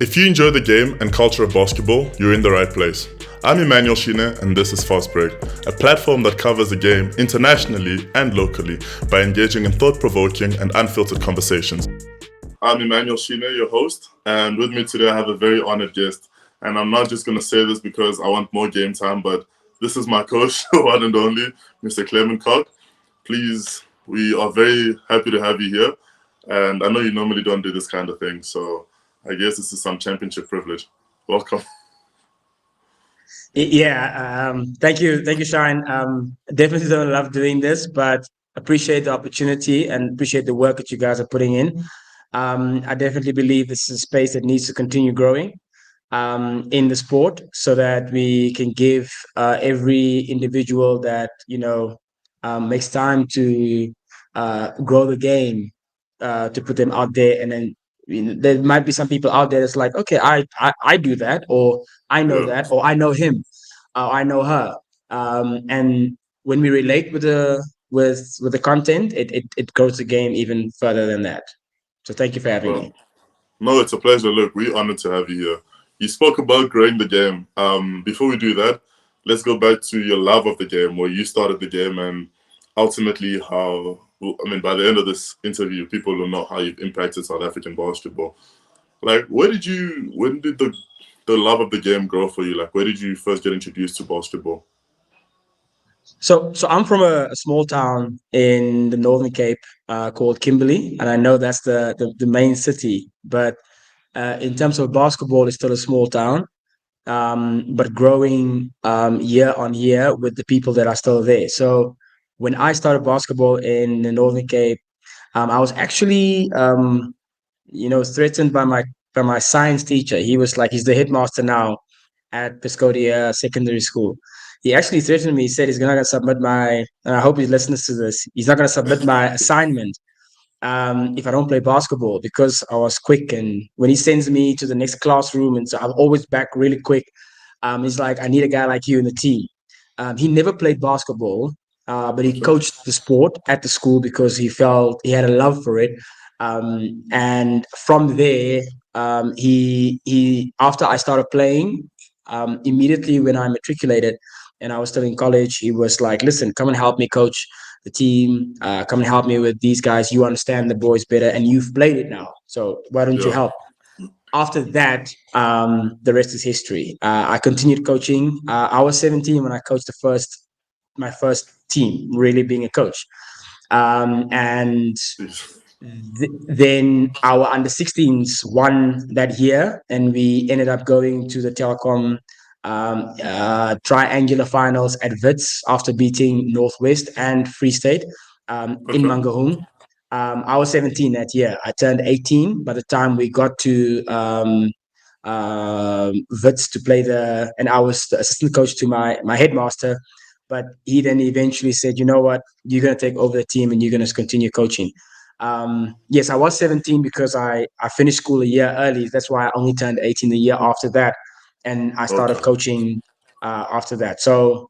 If you enjoy the game and culture of basketball, you're in the right place. I'm Emmanuel Shine and this is Fast Break, a platform that covers the game internationally and locally by engaging in thought-provoking and unfiltered conversations. I'm Emmanuel Shine, your host, and with me today I have a very honored guest. And I'm not just going to say this because I want more game time, but this is my coach, one and only, Mr. Clemen Kock. Please, we are very happy to have you here. And I know you normally don't do this kind of thing, so I guess this is some championship privilege. Welcome. Thank you, Shine. Definitely don't love doing this, but appreciate the opportunity and appreciate the work that you guys are putting in. I definitely believe this is a space that needs to continue growing in the sport, so that we can give every individual that makes time to grow the game, to put them out there. And then there might be some people out there that's like, okay, I do that, or I know that, or I know him, or I know her. And when we relate with the content, it grows the game even further than that. So thank you for having me. No, it's a pleasure. Look, we're honored to have you here. You spoke about growing the game. Before we do that, let's go back to your love of the game, where you started the game, and ultimately how, by the end of this interview, people will know how you've impacted South African basketball. Like, when did the love of the game grow for you? Like, where did you first get introduced to basketball? So I'm from a small town in the Northern Cape called Kimberley, and I know that's the main city. But in terms of basketball, it's still a small town, but growing year on year with the people that are still there. So when I started basketball in the Northern Cape, I was actually threatened by my science teacher. He's the headmaster now at Piscodia Secondary School. He actually threatened me. He said he's not going to submit my, and I hope he listens to this, he's not going to submit my assignment if I don't play basketball, because I was quick. And when he sends me to the next classroom, and so I'm always back really quick, he's like, I need a guy like you in the team. He never played basketball, but he coached the sport at the school because he felt he had a love for it. And from there, he after I started playing, immediately when I matriculated and I was still in college, he was like, listen, come and help me coach the team, come and help me with these guys. You understand the boys better and you've played it now, so why don't you help? After that, the rest is history. I continued coaching. I was 17 when I coached my first team, really being a coach. And then our under 16s won that year, and we ended up going to the Telecom triangular finals at Wits after beating Northwest and Free State in Mangaung. I was 17 that year. I turned 18 by the time we got to Wits to play and I was the assistant coach to my headmaster. But he then eventually said, you know what, you're going to take over the team and you're going to continue coaching. Yes, I was 17 because I finished school a year early. That's why I only turned 18 the year after that. And I started coaching after that. So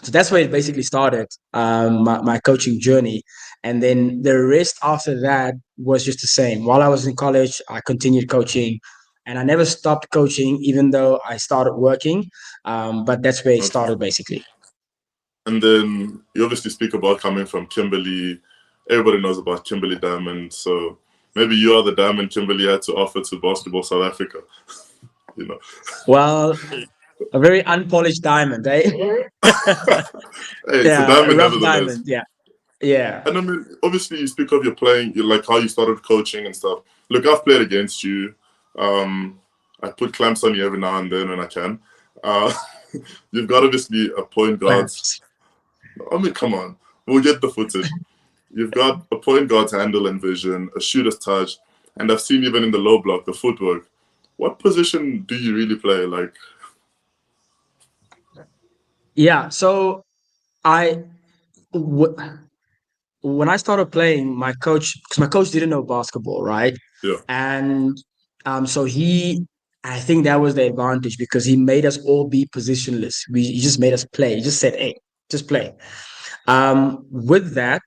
that's where it basically started, my coaching journey. And then the rest after that was just the same. While I was in college, I continued coaching. And I never stopped coaching, even though I started working. But that's where it started, basically. And then you obviously speak about coming from Kimberley. Everybody knows about Kimberley Diamond. So maybe you are the diamond Kimberley had to offer to Basketball South Africa. Well, a very unpolished diamond, eh? It's a diamond, rough diamond. Yeah. And I mean, obviously, you speak of your playing, like how you started coaching and stuff. Look, I've played against you. I put clamps on you every now and then when I can. You've got obviously a point guard. I mean, come on. We'll get the footage. You've got a point guard's handle and vision, a shooter's touch, and I've seen even in the low block, the footwork. What position do you really play? So when I started playing, because my coach didn't know basketball, right? Yeah. And so I think that was the advantage, because he made us all be positionless. He just made us play. He just said, hey, just play. With that,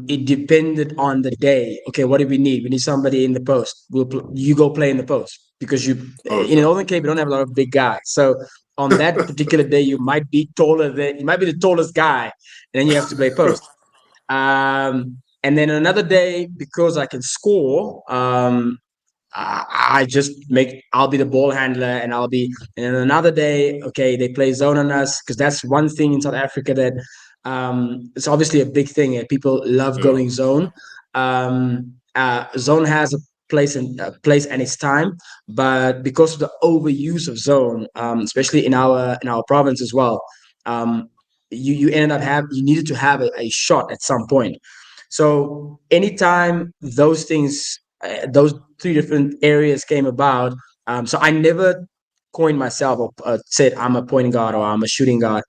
it depended on the day. Okay, what do we need? We need somebody in the post. You go play in the post because you in Okay. Northern Cape you don't have a lot of big guys. So on that particular day, you might be you might be the tallest guy, and then you have to play post. And then another day, because I can score, I just I'll be the ball handler, and and then another day, okay, they play zone on us, because that's one thing in South Africa that it's obviously a big thing. People love Yeah. going zone. Zone has a place and its time, but because of the overuse of zone, especially in our province as well, um, you ended up you needed to have a shot at some point. So anytime those three different areas came about, so I never coined myself or said I'm a point guard or I'm a shooting guard.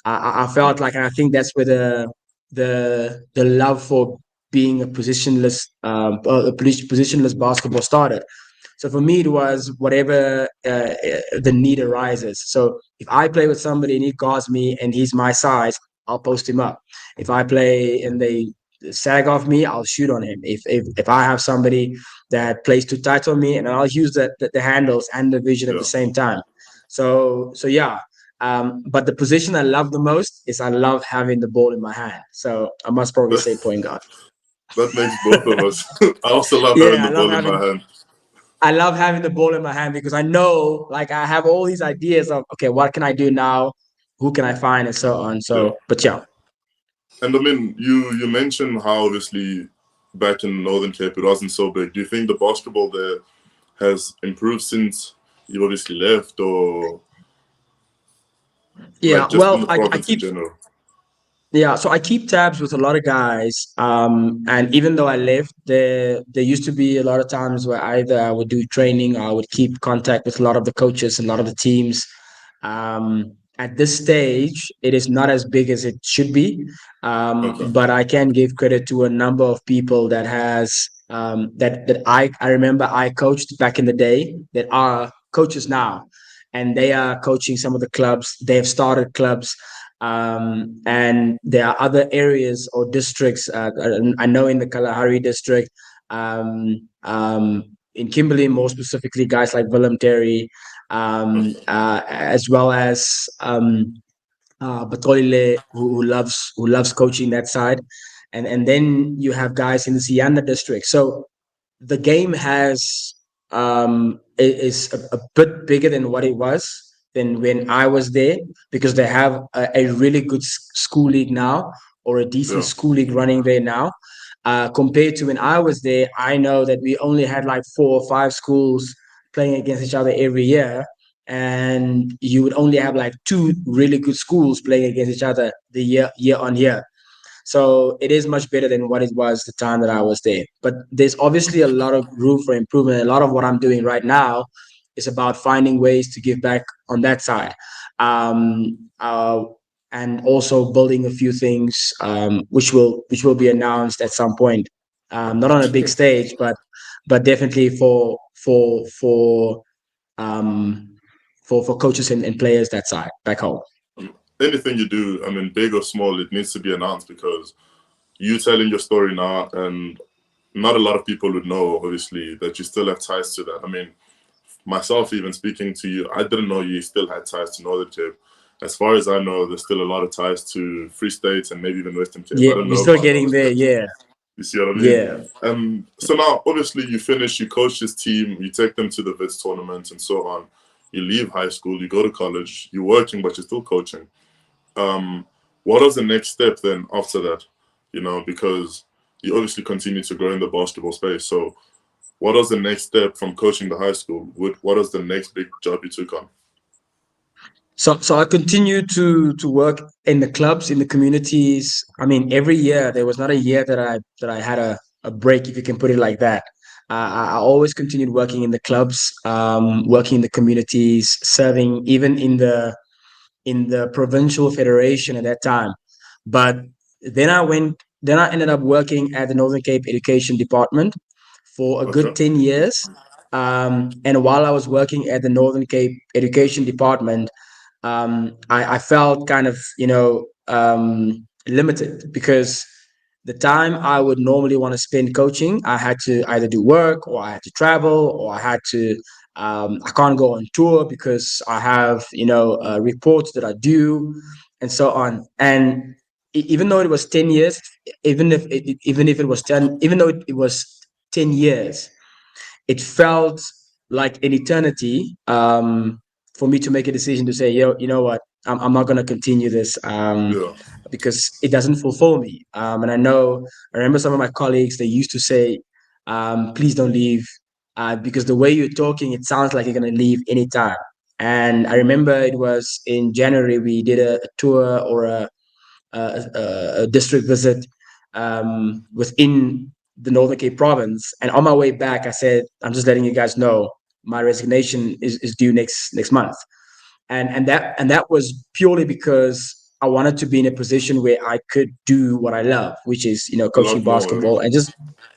I felt like, and I think that's where the love for being a positionless basketball started. So for me, it was whatever the need arises. So if I play with somebody and he guards me and he's my size, I'll post him up. If I play and they sag off me, I'll shoot on him. If I have somebody that plays too tight on me, and I'll use the handles and the vision at the Yeah. same time. So yeah. But the position I love the most is I love having the ball in my hand. So I must probably say point guard. That makes both of us. I also love having Yeah, the ball in my hand. I love having the ball in my hand because I know, like, I have all these ideas of, okay, what can I do now? Who can I find, and so on. Yeah. So, but yeah, And I mean, you mentioned how obviously back in Northern Cape it wasn't so big. Do you think the basketball there has improved since you obviously left, or yeah. like just in Well, the I province in keep general? Yeah, so I keep tabs with a lot of guys. And even though I left, there used to be a lot of times where either I would do training or I would keep contact with a lot of the coaches and a lot of the teams. At this stage, it is not as big as it should be. Okay. But I can give credit to a number of people that has that I remember I coached back in the day that are coaches now, and they are coaching some of the clubs. They have started clubs, and there are other areas or districts. I know in the Kalahari district, in Kimberley, more specifically, guys like Willem Terry, as well as Batolile, who loves coaching that side, and then you have guys in the Sianda district. So the game is a bit bigger than what it was than when I was there, because they have a really good school league now, or a decent Yeah. school league running there now. Compared to when I was there, I know that we only had like 4 or 5 schools playing against each other every year, and you would only have like two really good schools playing against each other the year on year. So it is much better than what it was the time that I was there. But there's obviously a lot of room for improvement. A lot of what I'm doing right now is about finding ways to give back on that side. Um, uh, and also building a few things, which will be announced at some point. Not on a big stage, but definitely um, for coaches and players that side back home. Anything you do, I mean, big or small, it needs to be announced, because you telling your story now, and not a lot of people would know, obviously, that you still have ties to that. I mean, myself, even speaking to you, I didn't know you still had ties to Northern Cape. As far as I know, there's still a lot of ties to Free States and maybe even Western Cape. I Yeah, don't you're know still about getting those there. guys. Yeah, You see what I mean? yeah. So now, obviously, you finish, you coach this team, you take them to the Wits tournament and so on. You leave high school, you go to college, you're working, but you're still coaching. What was the next step then after that? Because you obviously continue to grow in the basketball space. So what was the next step from coaching the high school? What was the next big job you took on? So I continued to work in the clubs, in the communities. I mean, every year there was not a year that I had a break, if you can put it like that. I always continued working in the clubs, working in the communities, serving even in the provincial federation at that time. But then I ended up working at the Northern Cape Education Department for a good Okay. 10 years. And while I was working at the Northern Cape Education Department, I felt kind of, limited, because the time I would normally want to spend coaching, I had to either do work or I had to travel or I had to. I can't go on tour because I have, reports that I do, and so on. And even though it was 10 years, even if it was 10, even though it was 10 years, it felt like an eternity for me to make a decision to say, you know what, I'm not going to continue this Yeah. because it doesn't fulfill me. And I remember some of my colleagues, they used to say, please don't leave because the way you're talking, it sounds like you're going to leave anytime. And I remember it was in January, we did a tour or a district visit within the Northern Cape province. And on my way back, I said, I'm just letting you guys know my resignation is due next month. And that was purely because I wanted to be in a position where I could do what I love, which is A coaching lot more. basketball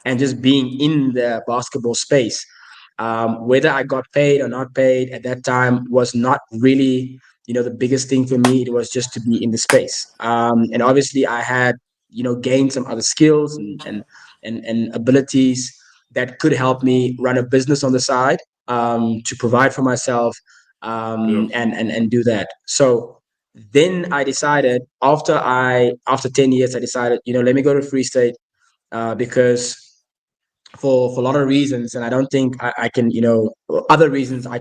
and just being in the basketball space. Whether I got paid or not paid at that time was not really the biggest thing for me. It was just to be in the space. And obviously, I had gained some other skills and abilities that could help me run a business on the side to provide for myself Yeah. and do that. So then I decided after 10 years, I decided, let me go to Free State because for a lot of reasons, and I don't think I can, other reasons. I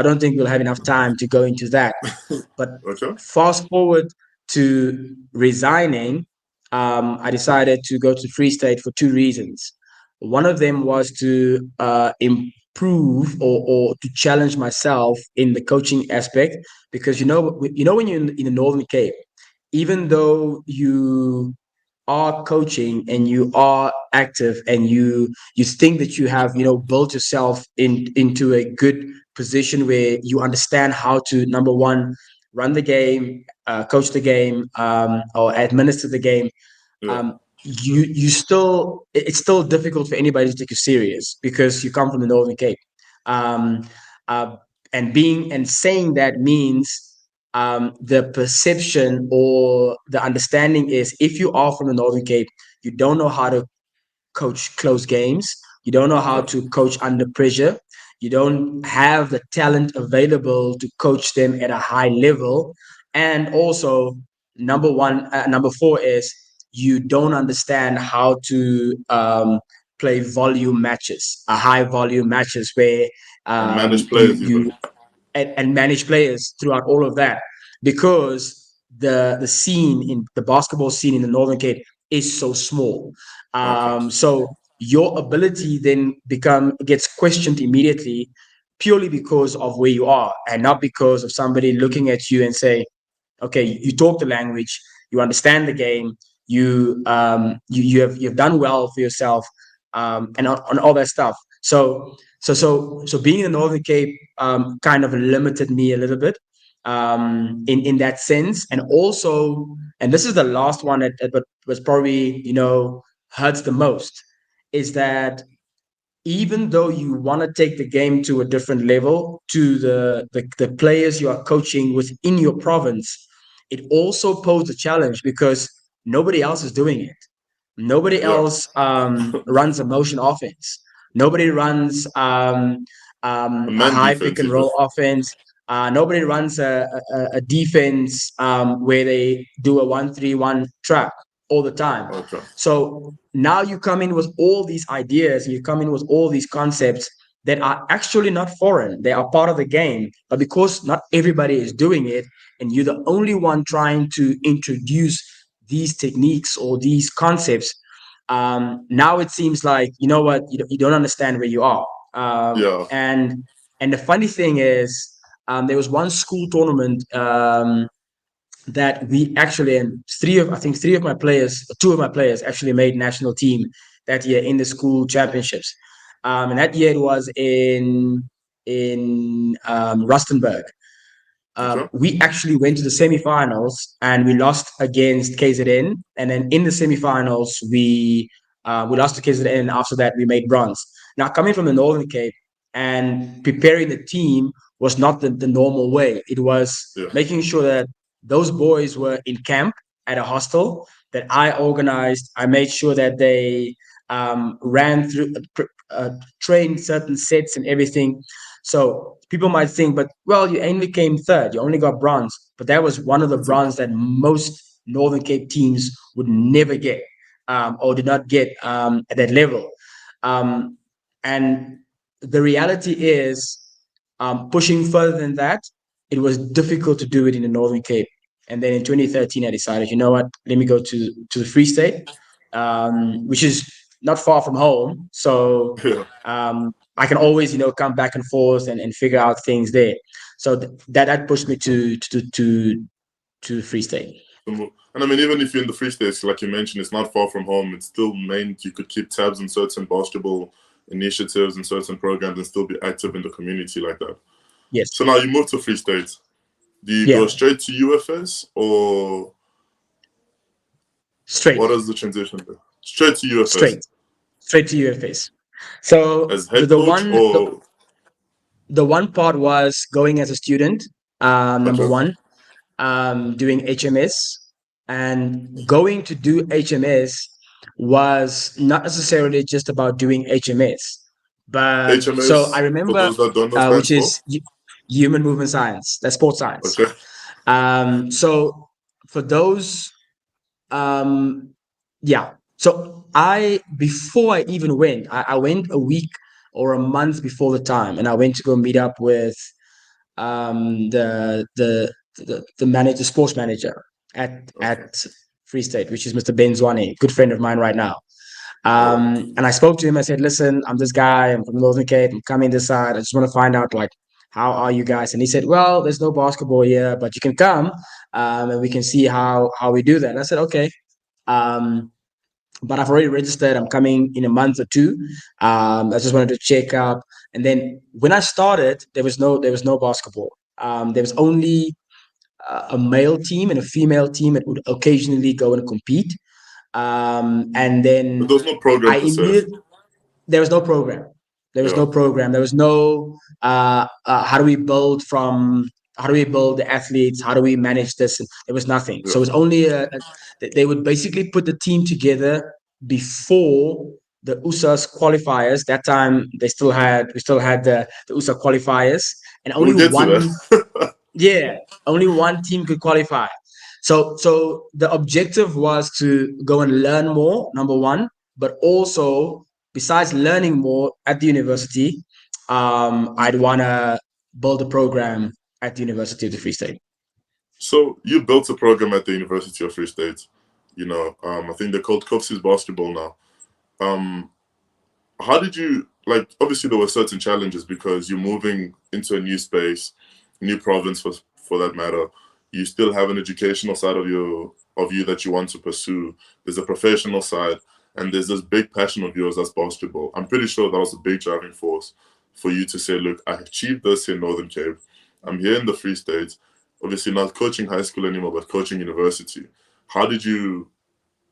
don't think we'll have enough time to go into that. But Okay. fast forward to resigning, I decided to go to Free State for two reasons. One of them was to improve or to challenge myself in the coaching aspect, because when you're in the Northern Cape, even though you are coaching and you are active and you think that you have built yourself into a good position where you understand how to, number one, run the game, coach the game, or administer the game. Yeah. You still it's still difficult for anybody to take you serious because you come from the Northern Cape. um, uh, and saying that means the perception or the understanding is, if you are from the Northern Cape, you don't know how to coach close games. You don't know how Okay. to coach under pressure. You don't have the talent available to coach them at a high level. And also, number four is you don't understand how to play volume matches, a high volume matches where And manage you players you even. and manage players throughout all of that, because the scene in the basketball scene in the Northern Cape is so small. Okay. So your ability then gets questioned immediately, purely because of where you are and not because of somebody looking at you and say, okay, you talk the language, you understand the game, you've done well for yourself, and on all that stuff. So being in the Northern Cape kind of limited me a little bit in that sense. And also, and this is the last one that was probably hurts the most, is that even though you want to take the game to a different level to the players you are coaching within your province, it also posed a challenge because nobody else is doing it. Nobody Yeah. else runs a motion offense. Nobody runs A a man high pick defense and even. roll offense. Nobody runs a defense where they do a 1-3-1 trap all the time. Okay. So now you come in with all these ideas, and you come in with all these concepts that are actually not foreign. They are part of the game, but because not everybody is doing it, and you're the only one trying to introduce these techniques or these concepts, now it seems like, you know what, you don't understand where you are. Yeah. And the funny thing is, there was one school tournament that we actually, and three of my players, two of my players actually made national team that year in the school championships. And that year it was in Rustenburg. Okay. We actually went to the semifinals and we lost against KZN. And then in the semifinals, we lost to KZN. And after that, we made bronze. Now, coming from the Northern Cape and preparing the team was not the normal way. It was Yeah. making sure that those boys were in camp at a hostel. that I organized. I made sure that they ran through, trained certain sets and everything. So people might think, but well, you only came third, you only got bronze, but that was one of the That's it. bronze that most Northern Cape teams would never get, or did not get at that level. Um, and the reality is, pushing further than that, it was difficult to do it in the Northern Cape. And then in 2013, I decided, you know what, let me go to the Free State, which is not far from home. So Yeah. I can always, come back and forth and figure out things there. So that pushed me to Free State. And I mean, even if you're in the Free States, like you mentioned, it's not far from home. It still meant you could keep tabs on certain basketball initiatives and certain programs and still be active in the community like that. Yes. So now you move to Free State. Do you go Yeah. straight to UFS or Straight. what is the transition there? Straight to UFS Straight. Straight to UFS. So as head coach or the one part was going as a student, number okay, one, doing HMS, and going to do HMS was not necessarily just about doing HMS, but so I HMS for remember, those that don't know stands which for? is human movement science, that's sports science. Okay, So for those, um, yeah. So I before I even went, I went a week or a month before the time, and I went to go meet up with the manager, sports manager okay, at Free State, which is Mr. Ben Zwane, good friend of mine right now. all right. And I spoke to him. I said, "Listen, I'm this guy. I'm from Northern Cape. I'm coming this side. I just want to find out, like, how are you guys?" And he said, "Well, there's no basketball here, but you can come, and we can see how we do that." And I said, "Okay." Um, but I've already registered. I'm coming in a month or two. I just wanted to check up. And then when I started, there was no basketball. There was only a male team and a female team that would occasionally go and compete. And But then there's no program I per se. immediately there was no program. There was Yeah, no program. There was no how do we build from how do we build the athletes? How do we manage this? And there was nothing. So yeah. it was only they would basically put the team together before the USA's qualifiers. That time we still had the USA qualifiers, and We'll get to that. yeah, only one team could qualify. So the objective was to go and learn more, number one, but also besides learning more at the university, I'd want to build a program at the University of the Free State. So you built a program at the University of Free State. I think they're called Coffee's Basketball now. Um, how did you like? Obviously, there were certain challenges because you're moving into a new space, new province for that matter. You still have an educational side of you that you want to pursue. There's a professional side, and there's this big passion of yours that's basketball. I'm pretty sure that was a big driving force for you to say, "Look, I achieved this in Northern Cape. I'm here in the Free State. Obviously, not coaching high school anymore, but coaching university." How did you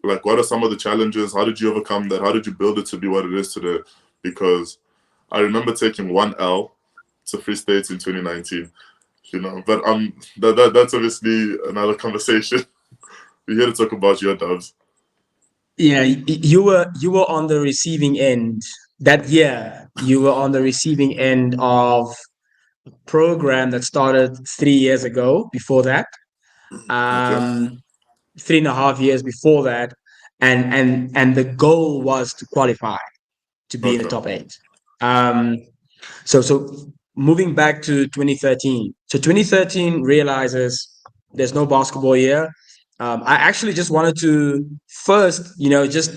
like? What are some of the challenges? How did you overcome that? How did you build it to be what it is today? Because I remember taking one L to Free State in 2019. But that's obviously another conversation. We're here to talk about your dubs. Yeah, you were on the receiving end that year. You were on the receiving end of a program that started 3 years ago. Before that, Okay, um, 3.5 years before that, and the goal was to qualify to be in the okay, top eight. Um, so moving back to 2013. So 2013 realizes there's no basketball here. I actually just wanted to first, just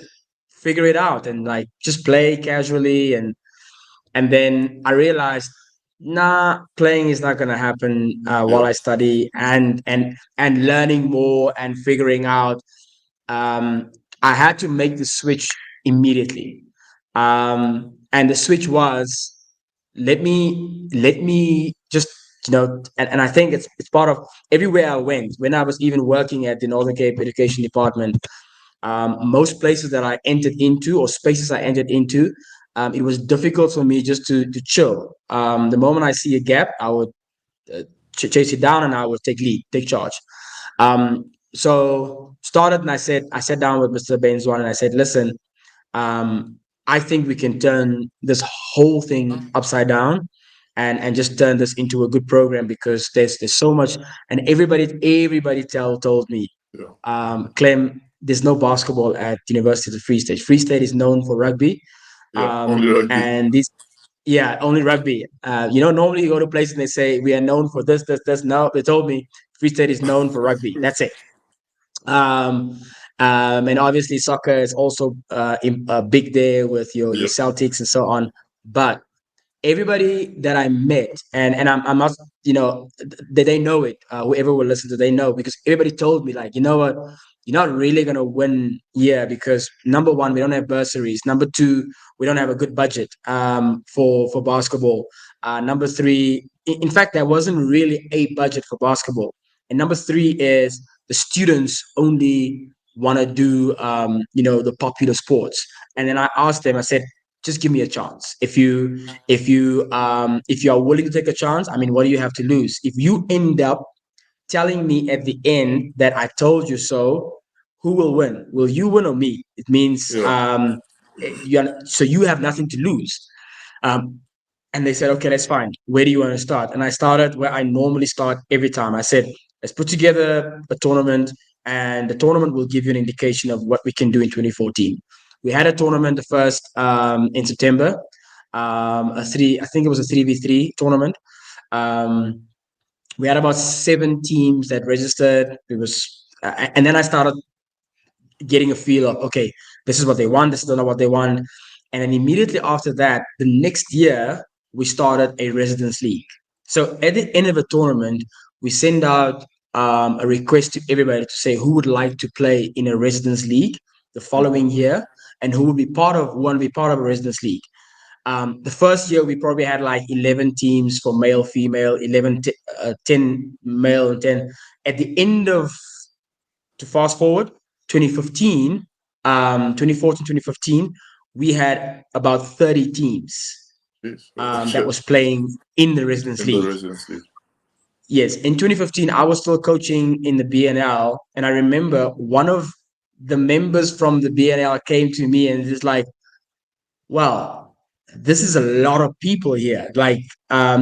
figure it out and like just play casually, and then I realized, nah, playing is not gonna happen while yeah. I study and learning more and figuring out. Um, I had to make the switch immediately, and the switch was let me just and I think it's part of everywhere I went. When I was even working at the Northern Cape Education Department, most places that I entered into or spaces I entered into, it was difficult for me just to chill. The moment I see a gap, I would chase it down and I would take charge. So started, and I sat down with Mr. Benzwan and I said, listen, um, I think we can turn this whole thing upside down and just turn this into a good program, because there's so much. And everybody told me, Yeah. Clem, there's no basketball at University of Free State. Free State is known for rugby, Yeah. Only rugby. and this, yeah, only rugby. Normally you go to places and they say we are known for this, this, this. No, they told me Free State is known for rugby. That's it. Um, and obviously soccer is also big there with your Yep. Celtics and so on. But everybody that I met, and I'm not, they know it. Whoever will listen to, they know, because everybody told me, like, you know what, you're not really gonna win here, because number one, we don't have bursaries. Number two, we don't have a good budget for basketball. Number three, in fact, there wasn't really a budget for basketball. And number three is the students only want to do the popular sports. And then I asked them, I said, just give me a chance. If you are willing to take a chance, I mean, what do you have to lose? If you end up telling me at the end that I told you so, who will win? Will you win or me? It means Yeah. so you have nothing to lose. Um, and they said, okay, that's fine. Where do you want to start? And I started where I normally start every time. I said, let's put together a tournament, and the tournament will give you an indication of what we can do in 2014. We had a tournament the first in September, I think it was a 3v3 tournament. Um, we had about 7 teams that registered. It was, and then I started getting a feel of, okay, this is what they want, this is not what they want. And then immediately after that, the next year, we started a residence league. So at the end of a tournament, we send out a request to everybody to say who would like to play in a residence league the following year, and who would be part of a residence league. The first year, we probably had like 11 teams for male, female, 10 male, and 10. At the end of, to fast forward, 2015, 2014, 2015, we had about 30 teams Yes. that was playing in the residence In the league. residency. Yes, in 2015, I was still coaching in the BNL, and I remember one of the members from the BNL came to me and is like, wow, this is a lot of people here. Like,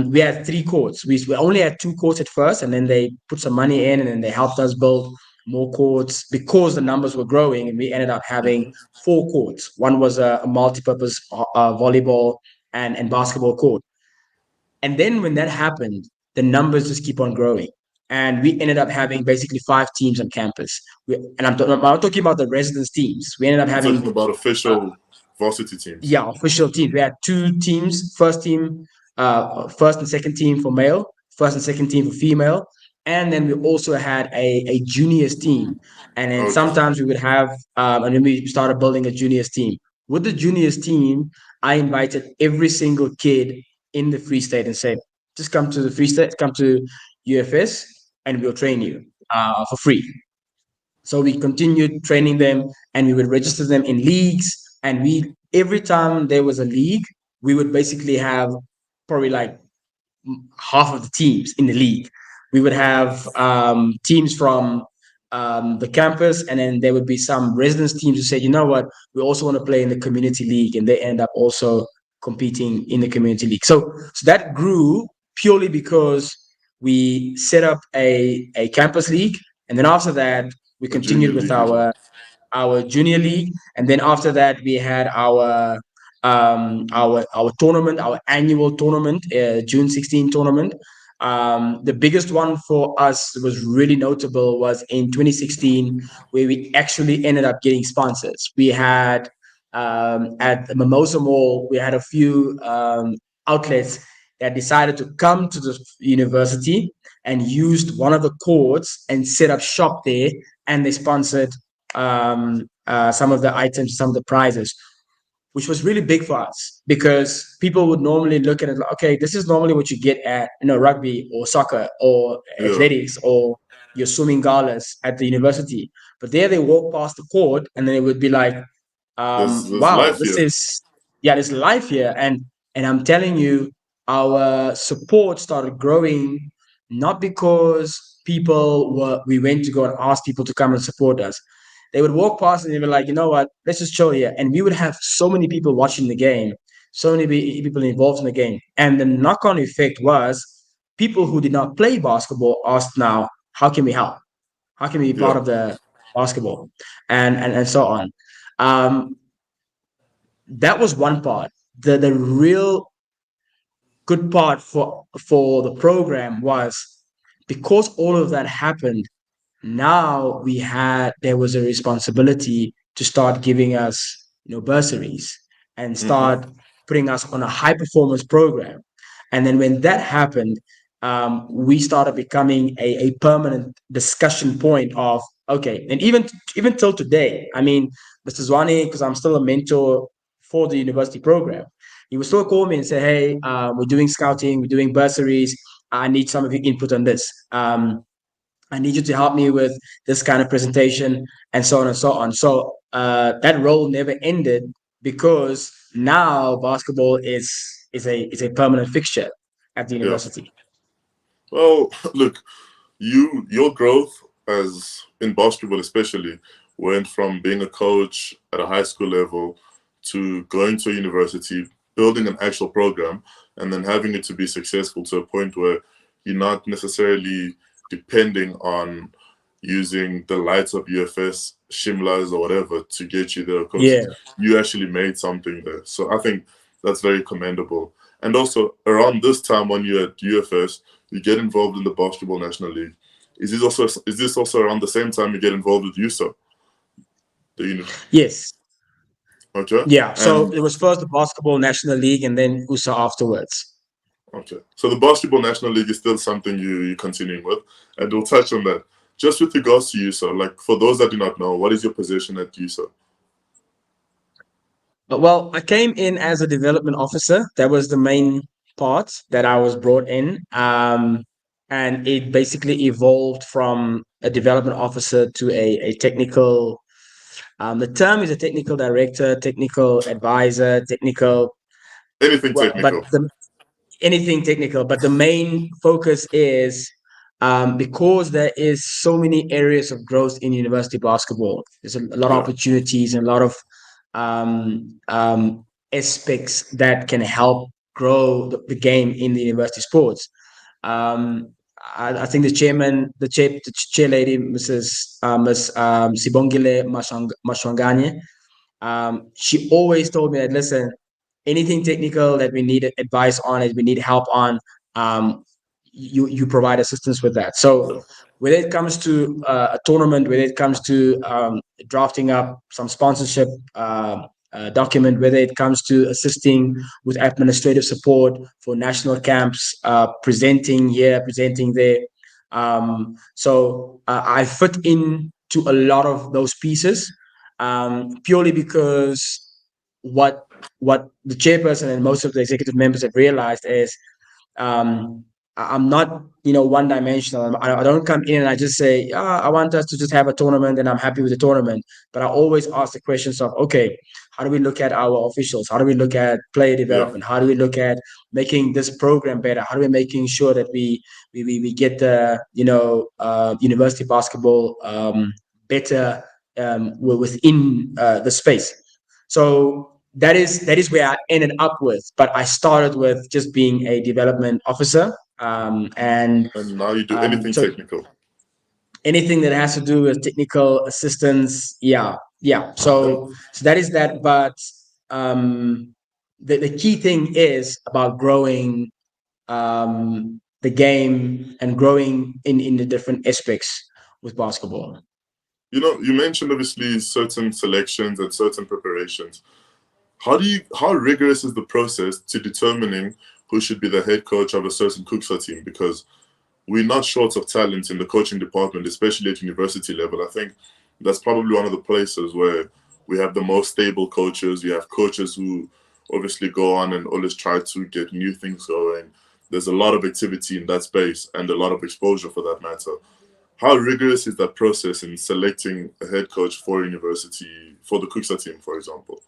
we had 3 courts. We only had 2 courts at first, and then they put some money in, and then they helped us build more courts because the numbers were growing, and we ended up having 4 courts. One was a multi-purpose volleyball and basketball court. And then when that happened, the numbers just keep on growing. And we ended up having basically 5 teams on campus. I'm not talking about the residence teams. We ended up You're talking having about uh, official varsity teams. yeah, official teams. We had 2 teams, first and second team for male, first and second team for female. And then we also had a juniors team. And then Okay. sometimes we would have, and then we started building a juniors team. With the juniors team, I invited every single kid in the Free State and said, just come to the Free State, come to UFS, and we'll train you for free. So we continued training them, and we would register them in leagues. And we, every time there was a league, we would basically have probably like half of the teams in the league. We would have teams from the campus, and then there would be some residence teams who said, you know what, we also want to play in the community league, and they end up also competing in the community league. So that grew purely because we set up a campus league, and then after that, we A junior continued with league as well. our junior league, and then after that we had our tournament, our annual tournament, June 16 tournament. The biggest one for us was really notable was in 2016, where we actually ended up getting sponsors. We had at the Mimosa Mall, we had a few outlets that decided to come to the university and used one of the courts and set up shop there, and they sponsored some of the items, some of the prizes, which was really big for us because people would normally look at it like, okay, this is normally what you get at rugby or soccer or Yeah. athletics or your swimming galas at the university. But there they walk past the court and then it would be like, There's wow, life this here. is yeah, there's life here. And I'm telling you, our support started growing not because we went to go and ask people to come and support us, they would walk past and they were like, you know what, let's just chill here. And we would have so many people watching the game, so many people involved in the game. And the knock on effect was people who did not play basketball asked now, how can we help? How can we be part Yeah. of the basketball? And so on. Um, that was one part. The real good part for the program was because all of that happened, now there was a responsibility to start giving us, bursaries and Hmm. start putting us on a high performance program. And then when that happened, we started becoming a permanent discussion point of, okay. And even till today, I mean, Mr. Zwane, because I'm still a mentor for the university program, he would still call me and say, hey, we're doing scouting, we're doing bursaries, I need some of your input on this. I need you to help me with this kind of presentation, and so on and so on. So that role never ended because now basketball is a permanent fixture at the Yeah. university. Well, look, your growth as in basketball especially went from being a coach at a high school level to going to a university, building an actual program, and then having it to be successful to a point where you're not necessarily depending on using the lights of UFS, Shimlas or whatever to get you there. Of course, Yeah. you actually made something there. So I think that's very commendable. And also around this time when you're at UFS, you get involved in the Basketball National League. Is this also around the same time you get involved with USA? The uni- Yes. okay. Yeah. So And it was first the Basketball National League and then USA afterwards. okay. So the Basketball National League is still something you're continuing with. And we'll touch on that. Just with regards to USA, like for those that do not know, what is your position at USA? Well, I came in as a development officer. That was the main part that I was brought in. And it basically evolved from a development officer to a technical. The term is a technical director, technical advisor, technical, Anything well, but technical. anything technical. But the main focus is because there is so many areas of growth in university basketball. There's a lot of Yeah. opportunities and a lot of aspects that can help grow the game in the university sports. Um, I think the chair lady, Miss Sibongile Mashwanganye, she always told me that, listen, anything technical that we need advice on, that we need help on, um, you provide assistance with that. So whether it comes to a tournament, whether it comes to drafting up some sponsorship document, whether it comes to assisting with administrative support for national camps, presenting here, presenting there. So I fit into a lot of those pieces, purely because what what the chairperson and most of the executive members have realized is, um, I'm not, one dimensional. I don't come in and I just say, I want us to just have a tournament and I'm happy with the tournament. But I always ask the questions of, okay, how do we look at our officials? How do we look at player Yeah. development? How do we look at making this program better? How do we making sure that we get the, university basketball better within the space? So that is where I ended up with. But I started with just being a development officer, and And now you do anything so technical. anything that has to do with technical assistance, yeah, yeah. Yeah. So that is that. But the key thing is about growing the game and growing in the different aspects with basketball. You mentioned obviously certain selections and certain preparations. How rigorous is the process to determining who should be the head coach of a certain Kuxa team? Because we're not short of talent in the coaching department, especially at university level. I think that's probably one of the places where we have the most stable coaches. We have coaches who obviously go on and always try to get new things going. There's a lot of activity in that space and a lot of exposure for that matter. How rigorous is that process in selecting a head coach for university, for the Kuxa team, for example?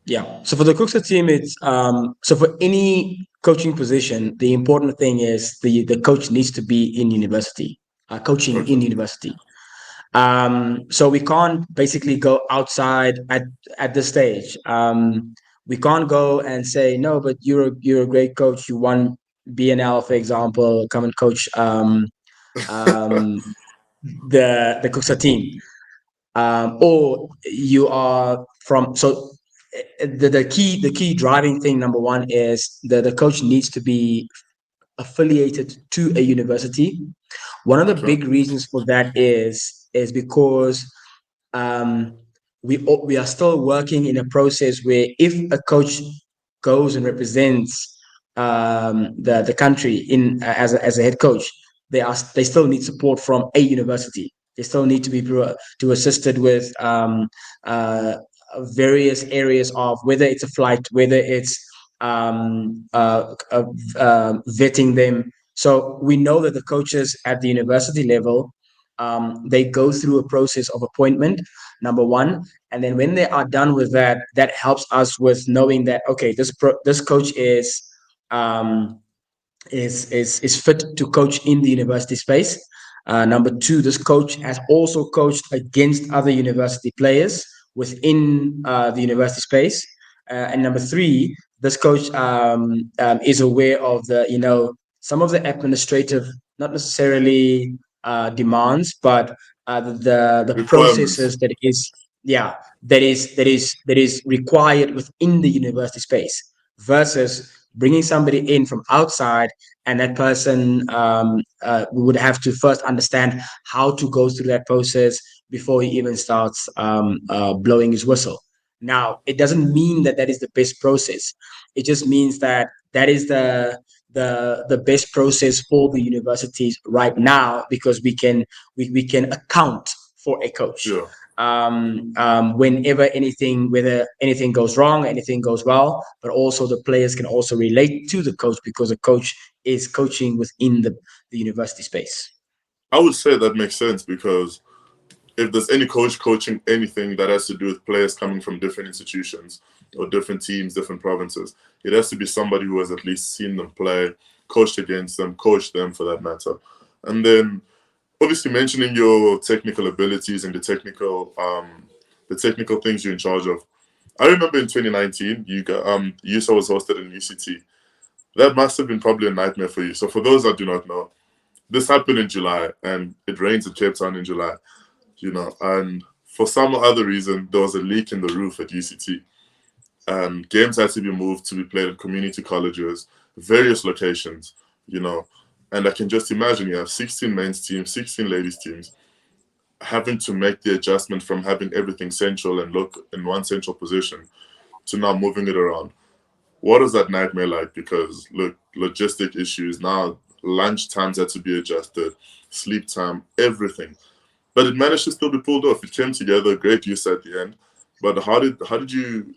Yeah. So for the Cooksa team, it's so for any coaching position, the important thing is the coach needs to be in university. coaching in Okay. university. So we can't basically go outside at this stage. We can't go and say no, but you're a great coach. You won BNL, for example. Come and coach um, the Kusa team, or you are from. So the key driving thing, number one, is the coach needs to be affiliated to a university. One of the Okay. big reasons for that is because um, we are still working in a process where if a coach goes and represents the country in as a head coach, they still need support from a university. They still need to be to assisted with uh, various areas of whether it's a flight, whether it's um, uh, uh, vetting them. So we know that the coaches at the university level, they go through a process of appointment, number one, and then when they are done with that, that helps us with knowing that okay, this coach um, is fit to coach in the university space. Number two, this coach has also coached against other university players within the university space. And number three, this coach is aware of the some of the administrative, not necessarily demands, but the Requirements. processes yeah that is required within the university space versus bringing somebody in from outside, and that person would have to first understand how to go through that process before he even starts blowing his whistle. Now, it doesn't mean that that is the best process. It just means that that is the best process for the universities right now because we can account for a coach Yeah. whenever whether anything goes wrong, anything goes well, but also the players can also relate to the coach because the coach is coaching within the university space. I would say that makes sense because if there's any coach coaching anything that has to do with players coming from different institutions or different teams, different provinces, it has to be somebody who has at least seen them play, coached against them, coached them for that matter. And then obviously mentioning your technical abilities and the technical things you're in charge of. I remember in 2019, USA was hosted in UCT. That must have been probably a nightmare for you. So for those that do not know, this happened in July, and it rains in Cape Town in July. And for some other reason, there was a leak in the roof at UCT, and games had to be moved to be played at community colleges, various locations, you know. And I can just imagine you have 16 men's teams, 16 ladies teams, having to make the adjustment from having everything central and look in one central position to now moving it around. What is that nightmare like? Because look, logistic issues now, lunch times had to be adjusted, sleep time, everything. But it managed to still be pulled off. It came together, great use at the end. But how did you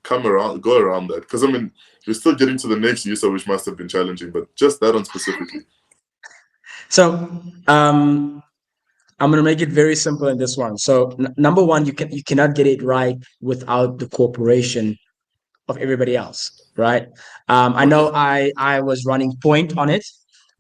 go around that? Because I mean, you're still getting to the next user, which must have been challenging. But just that one specifically. So I'm going to make it very simple in this one. So number one, you cannot get it right without the cooperation of everybody else, right? I Okay. know I was running point on it,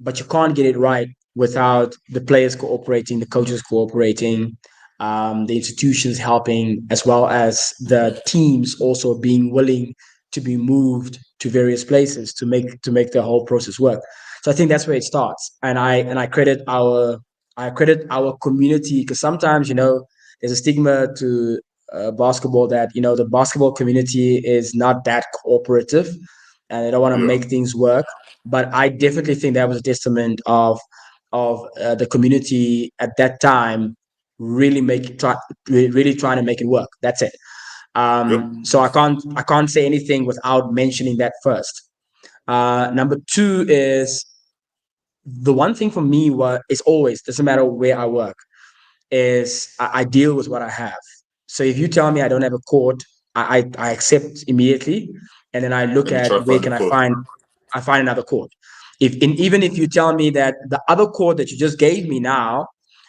but you can't get it right without the players cooperating, the coaches cooperating, the institutions helping, as well as the teams also being willing to be moved to various places to make the whole process work. So I think that's where it starts, and I credit our community because sometimes there's a stigma to basketball that the basketball community is not that cooperative and they don't want to Yeah. make things work. But I definitely think that was a testament of the community at that time really really trying to make it work. That's it. Yep. So I can't say anything without mentioning that first. Number two is the one thing for me was is always doesn't matter where I work is I deal with what I have. So if you tell me I don't have a court, I accept immediately, and then I look And you at try to where find a can code. I find another court. Even if you tell me that the other court that you just gave me now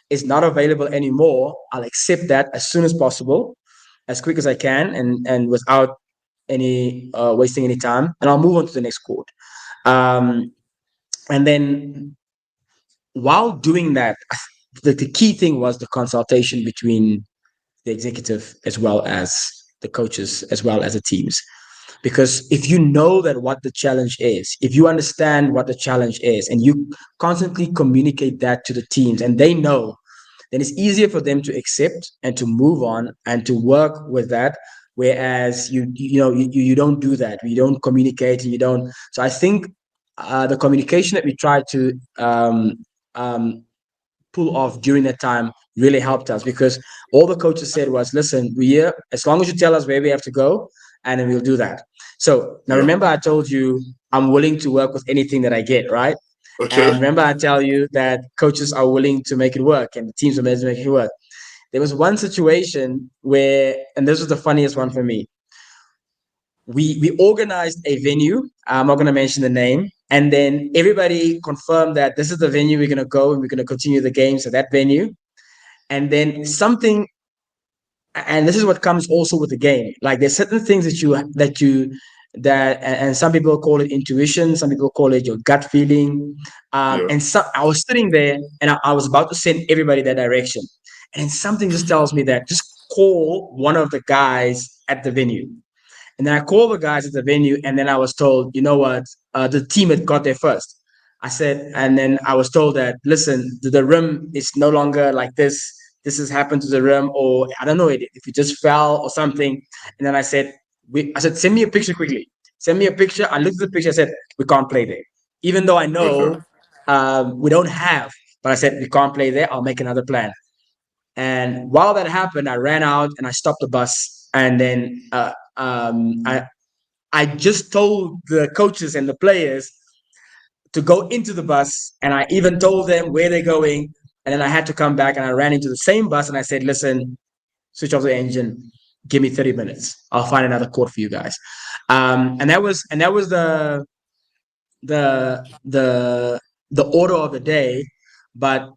is not available anymore, I'll accept that as soon as possible, as quick as I can, and without any wasting any time, and I'll move on to the next court. Um, and then while doing that, the key thing was the consultation between the executive as well as the coaches as well as the teams. Because if you know that what the challenge is, if you understand what the challenge is, and you constantly communicate that to the teams and they know, then it's easier for them to accept and to move on and to work with that. Whereas you don't do that, you don't communicate, and you don't. So I think the communication that we try to um, pull off during that time really helped us, because all the coaches said was, listen, we're here as long as you tell us where we have to go, and then we'll do that. So now Yeah. remember, I told you I'm willing to work with anything that I get, right? Okay. And remember, I tell you that coaches are willing to make it work and the teams are willing to make it work. There was one situation where, and this was the funniest one for me. We organized a venue. I'm not going to mention the name. And then everybody confirmed that this is the venue we're going to go, and we're going to continue the games at that venue. And then something, and this is what comes also with the game. Like, there's certain things and some people call it intuition, some people call it your gut feeling. Yeah. And so I was sitting there, and I was about to send everybody that direction, and then something just tells me that just call one of the guys at the venue. And then I called the guys at the venue, and then I was told, you know what, the team had got there first. I said, and then I was told that, listen, the rim is no longer like this. This has happened to the rim, or I don't know if it just fell or something. And then I said, send me a picture quickly. Send me a picture. I looked at the picture. I said, we can't play there, even though I Okay. know we don't have. But I said, we can't play there. I'll make another plan. And while that happened, I ran out and I stopped the bus. And then I just told the coaches and the players to go into the bus, and I even told them where they're going. And then I had to come back, and I ran into the same bus, and I said, "Listen, switch off the engine. Give me 30 minutes. I'll find another court for you guys." And that was the the the order of the day, but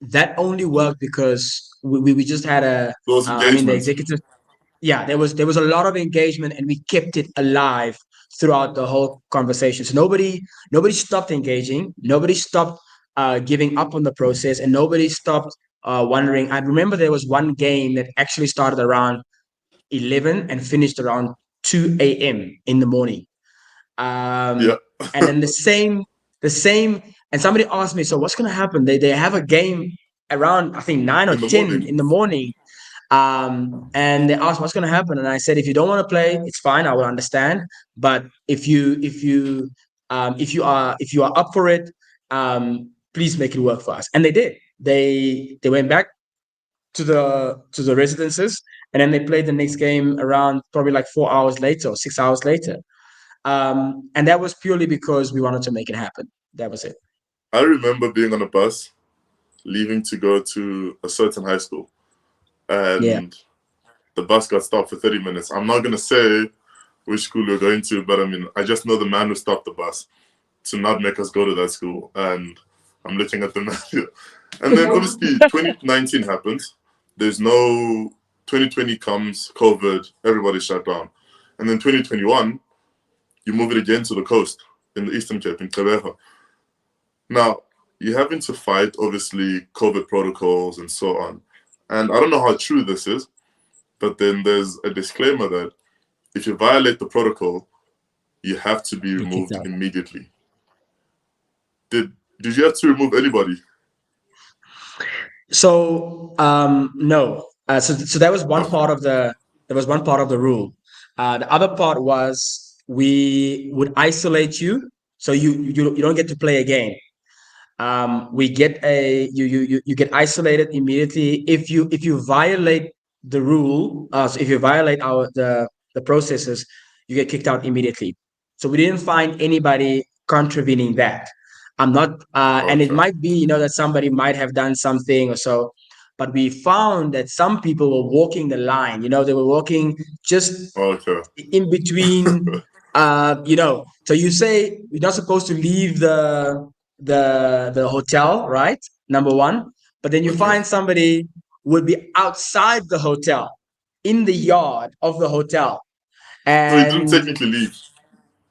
that only worked because we just had Those the engagements. executive. Yeah, there was a lot of engagement, and we kept it alive throughout the whole conversation. So nobody stopped engaging, nobody stopped giving up on the process, and nobody stopped wondering. I remember there was one game that actually started around 11 and finished around 2 a.m. in the morning. Yeah. And then the same, and somebody asked me, so what's going to happen? They have a game around, I think, 9 or In the 10 morning. in the morning. And they asked what's going to happen, and I said, if you don't want to play, it's fine. I will understand. But if you are up for it, please make it work for us. And they did. They went back to the residences, and then they played the next game around probably like 4 hours later or 6 hours later. And that was purely because we wanted to make it happen. That was it. I remember being on a bus, leaving to go to a certain high school, Yeah. and the bus got stopped for 30 minutes. I'm not going to say which school we are going to, but I mean, I just know the man who stopped the bus to not make us go to that school. And I'm looking at the man here. And then obviously 2019 happens. There's no 2020 comes, COVID, everybody shut down. And then 2021, you move it again to the coast in the Eastern Cape, in Clemen. Now, you're having to fight, obviously, COVID protocols and so on. And I don't know how true this is, but then there's a disclaimer that if you violate the protocol, you have to be Get kicked removed out. immediately. Did you have to remove anybody? So no. So that was one part of the rule. The other part was we would isolate you, so you don't get to play again. We get a you get isolated immediately if you violate the rule. So if you violate the processes, you get kicked out immediately. So we didn't find anybody contravening that. I'm not, and it Okay. might be, that somebody might have done something or so, but we found that some people were walking the line. They were walking just Okay. in between. So you say you're not supposed to leave the hotel, right? Number one. But then you Okay. find somebody would be outside the hotel, in the yard of the hotel, So you didn't and technically leave.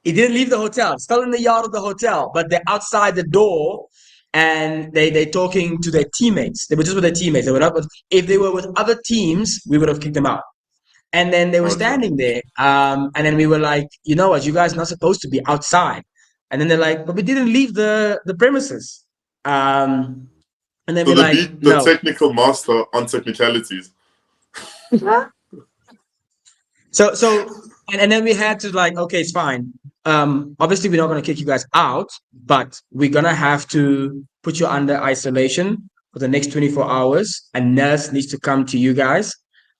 he didn't leave the hotel, still in the yard of the hotel, but they're outside the door, and they're talking to their teammates. They were just with their teammates. They were not with, if they were with other teams, we would have kicked them out. And then they were Okay. standing there. And then we were like, you know what, you guys are not supposed to be outside. And then they're like, but we didn't leave the premises. And then So we're they like, beat the no. technical master on technicalities. So then we had to like, okay, it's fine. Obviously we're not going to kick you guys out, but we're going to have to put you under isolation for the next 24 hours. A nurse needs to come to you guys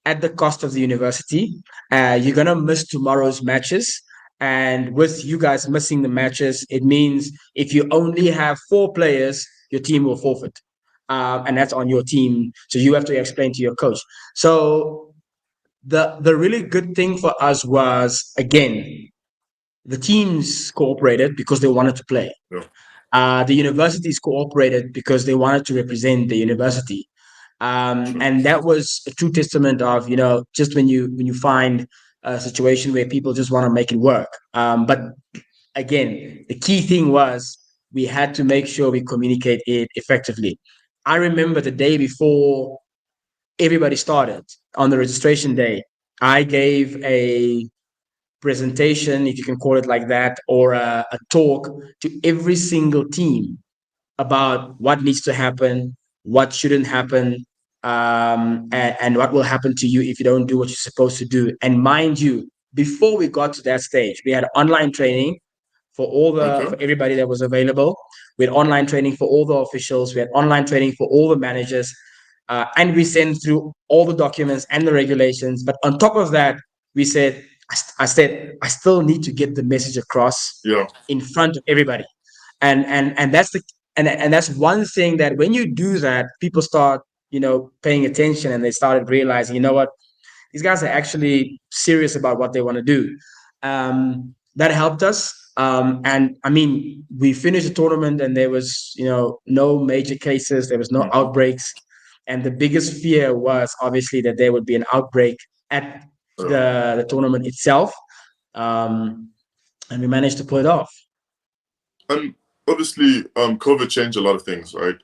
at the cost of the university. You're going to miss tomorrow's matches. And with you guys missing the matches, it means if you only have 4 players, your team will forfeit. And that's on your team. So you have to explain to your coach. So the really good thing for us was, again, the teams cooperated because they wanted to play. Yeah. The universities cooperated because they wanted to represent the university. Sure. And that was a true testament of, just when you find a situation where people just want to make it work. But again, the key thing was we had to make sure we communicate it effectively. I remember the day before everybody started, on the registration day, I gave a presentation, if you can call it like that, or a talk to every single team about what needs to happen, what shouldn't happen, and what will happen to you if you don't do what you're supposed to do. And mind you, before we got to that stage, we had online training for Okay. everybody that was available. We had online training for all the officials. We had online training for all the managers, and we sent through all the documents and the regulations. But on top of that, we said, I said, I still need to get the message across Yeah. in front of everybody, and that's the and that's one thing that when you do that, people start paying attention, and they started realizing, you know what, these guys are actually serious about what they want to do. That helped us. And I mean, we finished the tournament and there was, no major cases, there was no Mhm. outbreaks. And the biggest fear was obviously that there would be an outbreak at Yeah. the tournament itself. Um, and we managed to pull it off. And obviously, COVID changed a lot of things, right?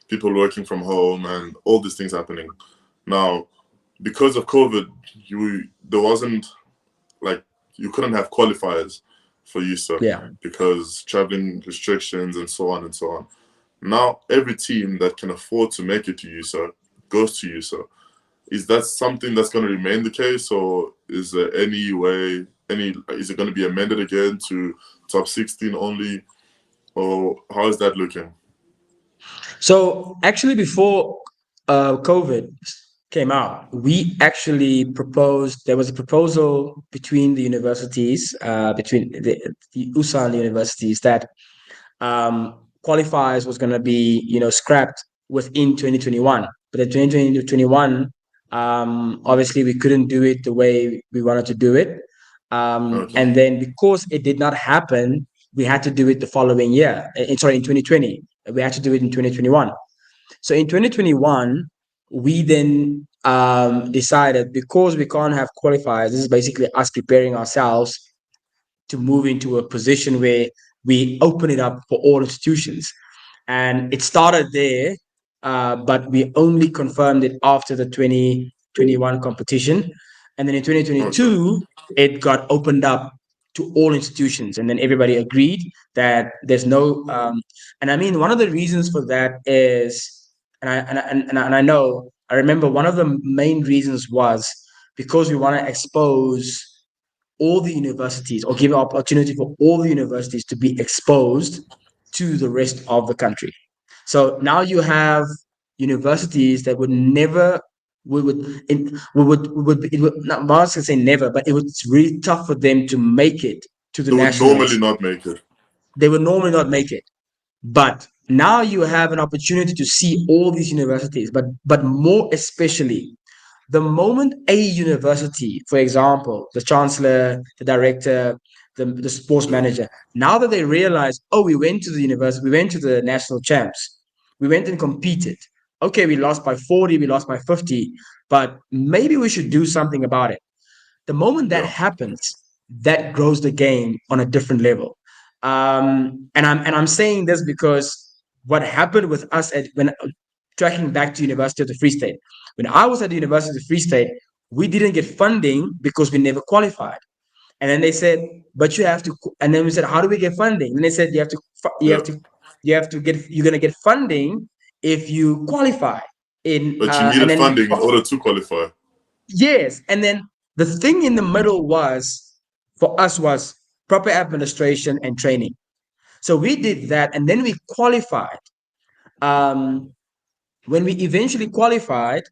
People working from home and all these things happening. Now, because of COVID, there wasn't like you couldn't have qualifiers for USA Yeah. because traveling restrictions and so on and so on. Now, every team that can afford to make it to USA goes to USA. Is that something that's going to remain the case, or is there any way? Is it going to be amended again to top 16 only, or how is that looking? So actually, before COVID came out, we actually proposed. There was a proposal between the universities, between the USA and the universities, that qualifiers was going to be, scrapped within 2021. But in 2021, obviously we couldn't do it the way we wanted to do it. Okay. And then because it did not happen, we had to do it the following year. Sorry, in 2020, we had to do it in 2021. So in 2021, we then decided, because we can't have qualifiers, this is basically us preparing ourselves to move into a position where we open it up for all institutions. And it started there, but we only confirmed it after the 2021 competition. And then in Okay. 2022, it got opened up to all institutions. And then everybody agreed that there's no, and I mean, one of the reasons for that is, and I know, I remember one of the main reasons was because we want to expose all the universities, or give an opportunity for all the universities to be exposed to the rest of the country. So now you have universities that would never it would not, I was gonna say never, but it's really tough for them to make it to the They would normally nationals. not make it. They would normally not make it. But now you have an opportunity to see all these universities, but more especially the moment a university, for example, the chancellor, the director, the sports Yeah. manager, now that they realize, oh, we went to the university, we went to the national champs, we went and competed. Okay, we lost by 40, we lost by 50, but maybe we should do something about it. The moment that Yeah. happens, that grows the game on a different level. And I'm saying this because what happened with us at when tracking back to University of the Free State. When I was at the University of the Free State, we didn't get funding because we never qualified. And then they said, but you have to. And then we said, how do we get funding? And they said, you Yeah. have to, you have to get. You're gonna get funding if you qualify. But you And needed then funding in order to qualify. yes, and then the thing in the middle was for us was proper administration and training. So we did that, and then we qualified. Um, when we eventually qualified,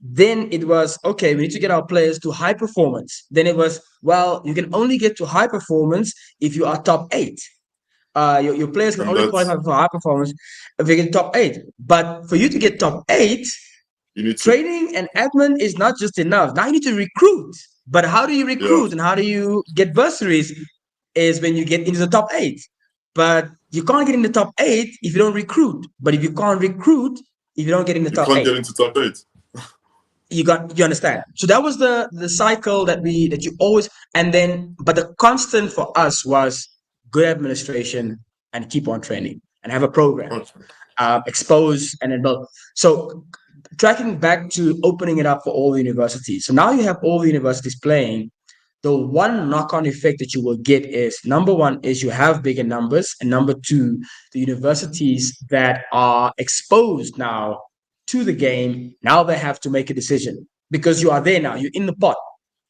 then it was okay, we need to get our players to high performance. Then it was, well, you can only get to high performance if you are top eight. Your players can And only that's, qualify for high performance if you get top eight. But for you to get top eight, you need to, training and admin is not just enough. Now you need to recruit. But how do you yeah, recruit and how do you get bursaries is when you get into the top eight. But you can't get in the top eight if you don't recruit. But if you can't recruit, if you don't get in the you top can't eight, get into top eight. you understand. So that was the cycle that you always, and then but the constant for us was good administration and keep on training and have a program, Okay. expose and then build. So tracking back to opening it up for all the universities. So now you have all the universities playing. The one knock-on effect that you will get is number one is you have bigger numbers, and number two, the universities that are exposed now to the game, now they have to make a decision because you are there now, you're in the pot.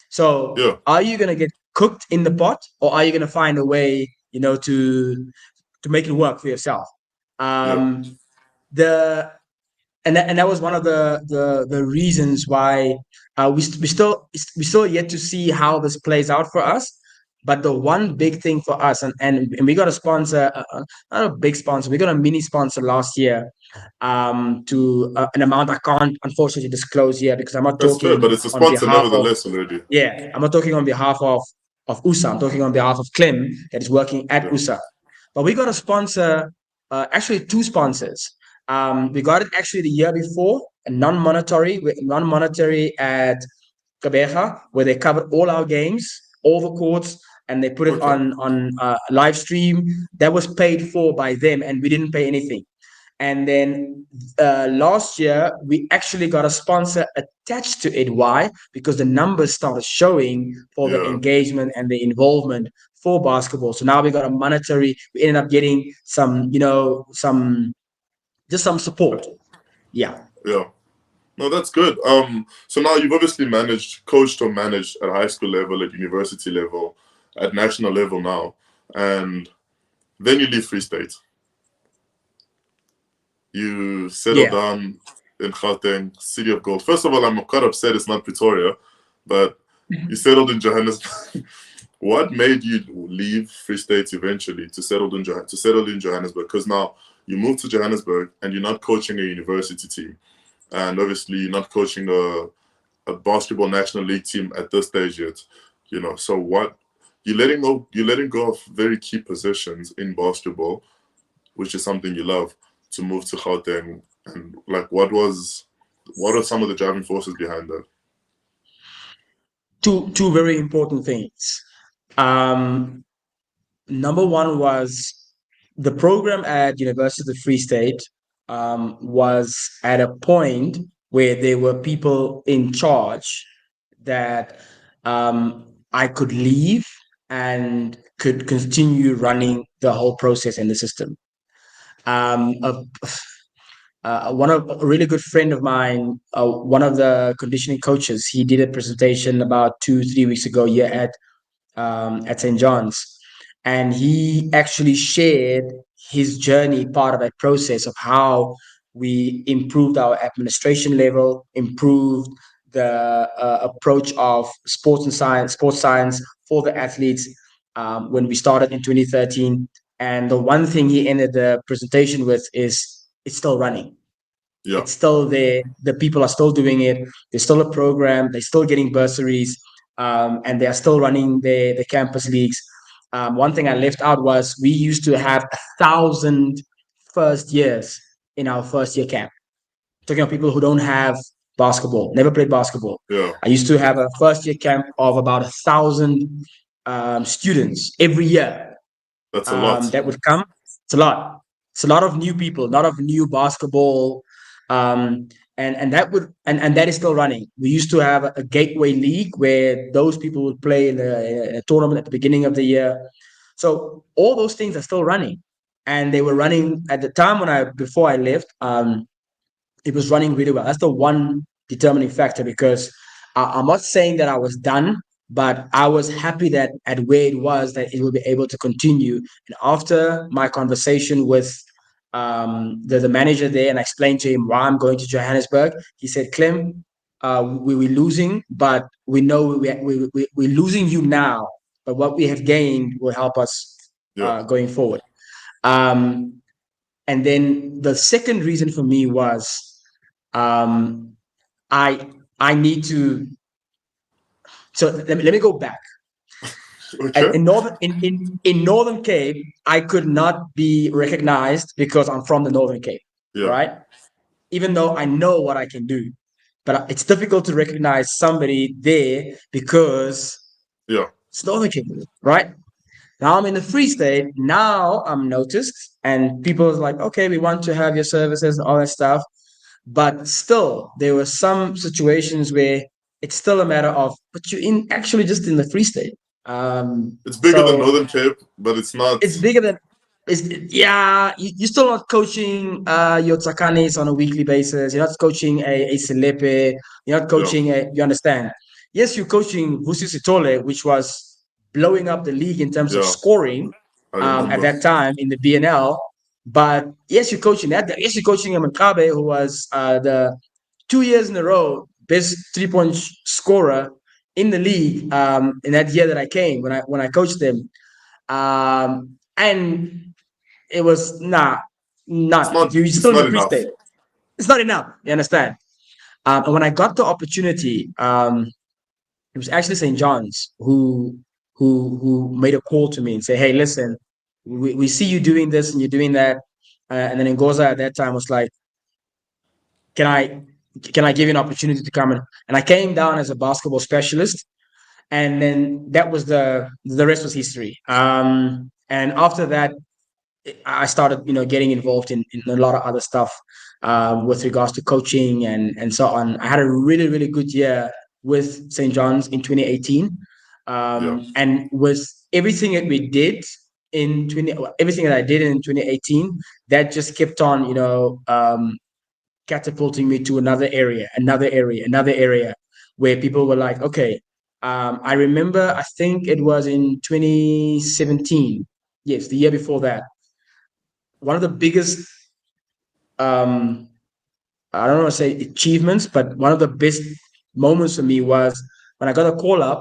So Yeah. are you gonna get cooked in the pot, or are you gonna find a way, to make it work for yourself? Yeah. The and that was one of the reasons why we still yet to see how this plays out for us. But the one big thing for us, and we got a sponsor, not a big sponsor, we got a mini sponsor last year, to an amount I can't unfortunately disclose here because I'm not That's fair, talking but it's a on sponsor behalf of, nevertheless already. yeah, I'm not talking on behalf of USA. I'm talking on behalf of Clem that is working at Yeah. USA. But we got a sponsor, actually two sponsors. We got it actually the year before, a non-monetary at Kabeja, where they covered all our games, all the courts, and they put it Okay. on live stream. That was paid for by them, and we didn't pay anything. And then last year, we actually got a sponsor attached to it. Why? Because the numbers started showing for the Yeah. engagement and the involvement for basketball. So now we got a monetary. We ended up getting some support. Yeah. Yeah. No, that's good. So now you've obviously coached or managed at high school level, at university level, at national level now, and then you leave Free State. You settle Yeah. down in Gauteng, City of Gold. First of all, I'm quite upset it's not Pretoria, but you settled in Johannesburg. What made you leave Free State eventually to settle in Johannesburg? Because now you moved to Johannesburg and you're not coaching a university team, and obviously you're not coaching a basketball national league team at this stage yet. So what you're letting go of very key positions in basketball, which is something you love, to move to Gauteng, and like what are some of the driving forces behind that? Two very important things. Um, Number one was the program at University of Free State was at a point where there were people in charge that I could leave and could continue running the whole process in the system. Um, a, one of a really good friend of mine, one of the conditioning coaches, he did a presentation about 2 3 weeks ago here at St. John's. And he actually shared his journey, part of that process of how we improved our administration level, improved the approach of sports science for the athletes when we started in 2013. And the one thing he ended the presentation with is it's still running. Yeah. It's still there. The people are still doing it. There's still a program. They're still getting bursaries, and they are still running the campus leagues. One thing I left out was we used to have 1,000 first years in our first year camp. Talking about people who don't have basketball, never played basketball. Yeah. I used to have a first year camp of about 1,000 students every year That's a lot. that would come. It's a lot. It's a lot of new people, a lot of new basketball, and that would and that is still running. We used to have a gateway league where those people would play in a tournament at the beginning of the year. So all those things are still running, and they were running at the time when I before I left. It was running really well. That's the one determining factor because I'm not saying that I was done, but I was happy that at where it was that it will be able to continue. And after my conversation with the manager there, and I explained to him why I'm going to Johannesburg, he said, "Clem, we were losing, but we know we're losing you now, but what we have gained will help us Yeah. going forward." Um, and then the second reason for me was um, I need to. So let me go back. Okay. In Northern Cape, I could not be recognized because I'm from the Northern Cape, Yeah. right? Even though I know what I can do, but it's difficult to recognize somebody there because Yeah. it's Northern Cape, right? Now I'm in the Free State. Now I'm noticed, and people are like, okay, we want to have your services and all that stuff. But still, there were some situations where it's still a matter of, but you're in actually just in the Free State. It's bigger than So Northern Cape, but it's not. it's bigger than it's yeah, you're still not coaching your Tsakanis on a weekly basis. You're not coaching a Selepe. You're not Yeah. coaching a you understand. Yes, you're coaching Vusi Sitole, which was blowing up the league in terms of Yeah. scoring I at remember. that time in the BNL. But yes, you're coaching that. Yes, you're coaching a Makabe, who was the 2 years in a row best 3 point scorer in the league in that year that I came when I coached them. And it was It's not not. you're It's still in not the Free enough. State. It's not enough. You understand? And when I got the opportunity, it was actually St. John's who made a call to me and say, "Hey, listen, we see you doing this and you're doing that." And then Ngoza at that time was like, "Can I give you an opportunity to come in?" And I came down as a basketball specialist, and then that was the rest was history. And after that, I started, getting involved in a lot of other stuff with regards to coaching and so on. I had a really, really good year with St. John's in 2018. Yeah. And with everything that we did everything that I did in 2018, that just kept on, catapulting me to another area where people were like, okay, I remember, I think it was in 2017. Yes, the year before that, one of the biggest um I don't want to say achievements, but one of the best moments for me was when I got a call up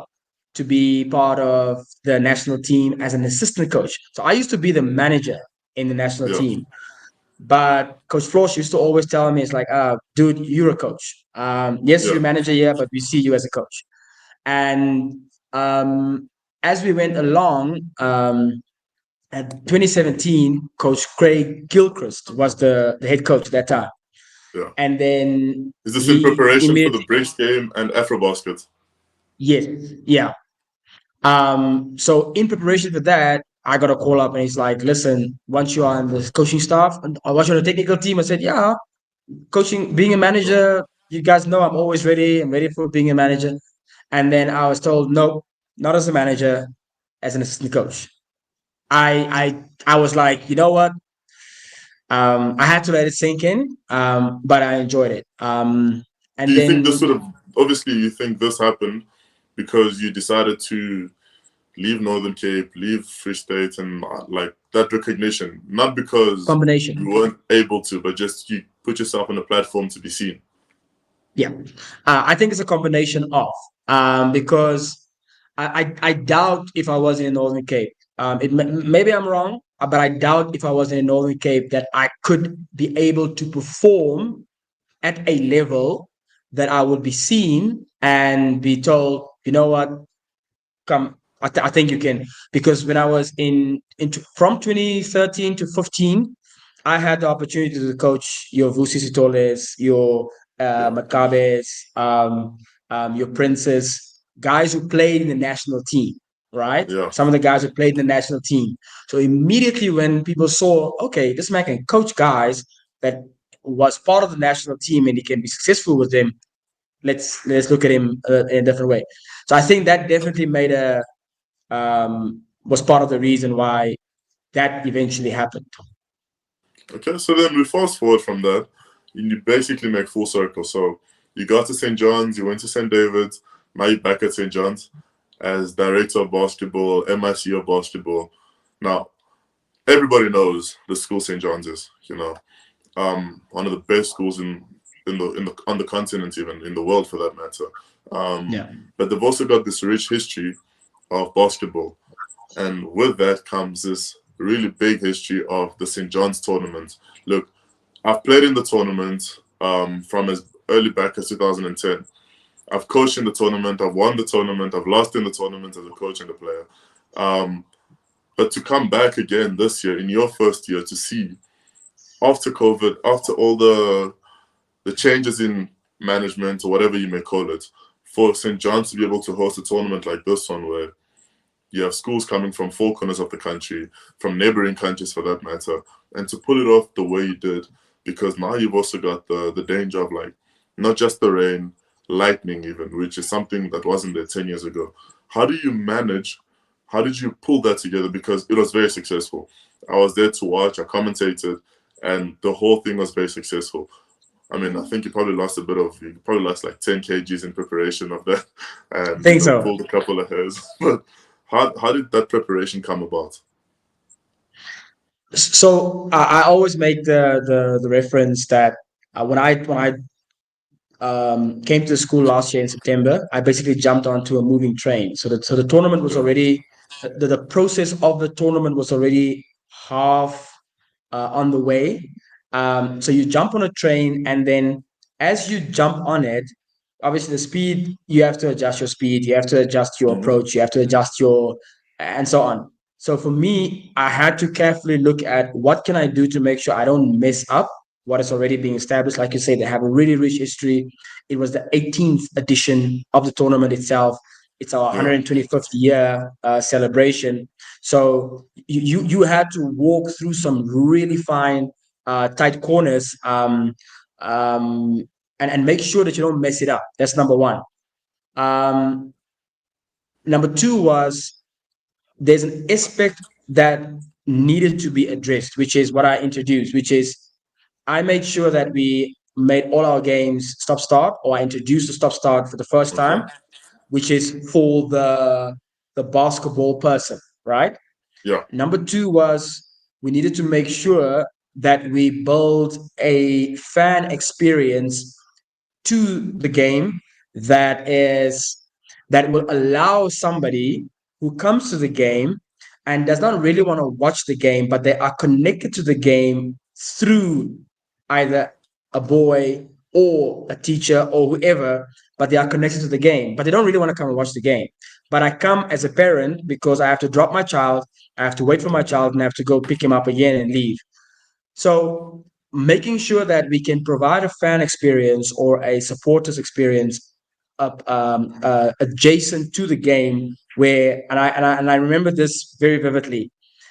to be part of the national team as an assistant coach. So I used to be the manager in the national Yeah. team, but Coach Frost used to always tell me, it's like, dude, you're a coach. Yes, Yeah. you're a manager, yeah, but we see you as a coach. And as we went along, at 2017, Coach Craig Gilchrist was the head coach at that time. Yeah. And then Is this in he preparation for the immediately, Bridge game and Afrobasket? yes, yeah. So in preparation for that, I got a call up and he's like, listen, once you are on the coaching staff, and I want you on the technical team. I said, yeah, coaching, being a Yeah. manager, you guys know I'm always ready. I'm ready for being a manager. And then I was told, no, not as a manager, as an assistant coach. I was like, you know what? I had to let it sink in, but I enjoyed it. Do And you think this then sort of obviously you think this happened because you decided to leave Northern Cape, leave Free State, and like that recognition, not because combination, you weren't able to, but just you put yourself on a platform to be seen. yeah, I think it's a combination of because I doubt if I was in Northern Cape. Maybe I'm wrong, but I doubt if I was in Northern Cape that I could be able to perform at a level that I would be seen and be told, you know what, come. I think you can, because when I was from 2013 to 15, I had the opportunity to coach your Vusi Sitoles, your Yeah. Macabes, your Princes, guys who played in the national team. right? Yeah. Some of the guys who played in the national team. So immediately when people saw, okay, this man can coach guys that was part of the national team and he can be successful with them, let's look at him in a different way. So I think that definitely made a was part of the reason why that eventually happened. Okay, so then we fast forward from that. You basically make full circle. So you got to St. John's, you went to St. David's, now you're back at St. John's as director of basketball, MIC of basketball. Now, everybody knows the school St. John's is, one of the best schools in the on the continent, even in the world for that matter. Yeah. But they've also got this rich history of basketball, and with that comes this really big history of the St. John's tournament. Look, I've played in the tournament from as early back as 2010. I've coached in the tournament. I've won the tournament. I've lost in the tournament as a coach and a player. But to come back again this year, in your first year, to see after COVID, after all the changes in management or whatever you may call it, for St. John's to be able to host a tournament like this one, where you have schools coming from four corners of the country, from neighboring countries for that matter, and to pull it off the way you did, because now you've also got the danger of like not just the rain, lightning even, which is something that wasn't there 10 years ago. How do you manage? How did you pull that together? Because it was very successful. I was there to watch, I commentated, and the whole thing was very successful. I mean, I think you probably lost like 10 kgs in preparation of that I and, think so. pulled a couple of hairs. But how did that preparation come about? So I always make the reference that when I came to the school last year in September, I basically jumped onto a moving train. So the tournament was Yeah. already the process of the tournament was already half on the way. So you jump on a train, and then as you jump on it, obviously the speed, you have to adjust your speed, you have to adjust your Mhm. approach, you have to adjust your and so on. So for me, I had to carefully look at what can I do to make sure I don't mess up what is already being established. Like you say, they have a really rich history. It was the 18th edition of the tournament itself. It's our Yeah. 125th year celebration. So you had to walk through some really fine, tight corners, um, and make sure that you don't mess it up. That's number one. Um, Number two was there's an aspect that needed to be addressed, which is what I introduced, which is I made sure that we made all our games stop start, or I introduced the stop start for the first Okay. time, which is for the basketball person, right? Yeah. Number two was we needed to make sure that we build a fan experience to the game that is that will allow somebody who comes to the game and does not really want to watch the game, but they are connected to the game through either a boy or a teacher or whoever, but they are connected to the game, but they don't really want to come and watch the game. But I come as a parent because I have to drop my child, I have to wait for my child, and I have to go pick him up again and leave. So making sure that we can provide a fan experience or a supporters experience adjacent to the game, where and I remember this very vividly.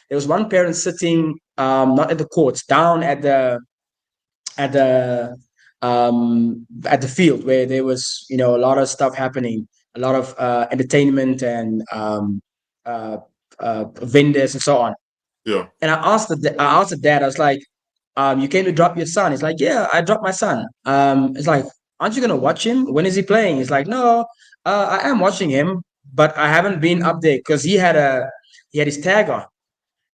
There was one parent sitting not at the courts, down at the field where there was a lot of stuff happening, a lot of entertainment and vendors and so on. Yeah. And I asked the dad, I was like, you came to drop your son. He's like, yeah, I dropped my son. It's like, aren't you gonna watch him? When is he playing? He's like, no, I am watching him, but I haven't been up there because he had his tag on.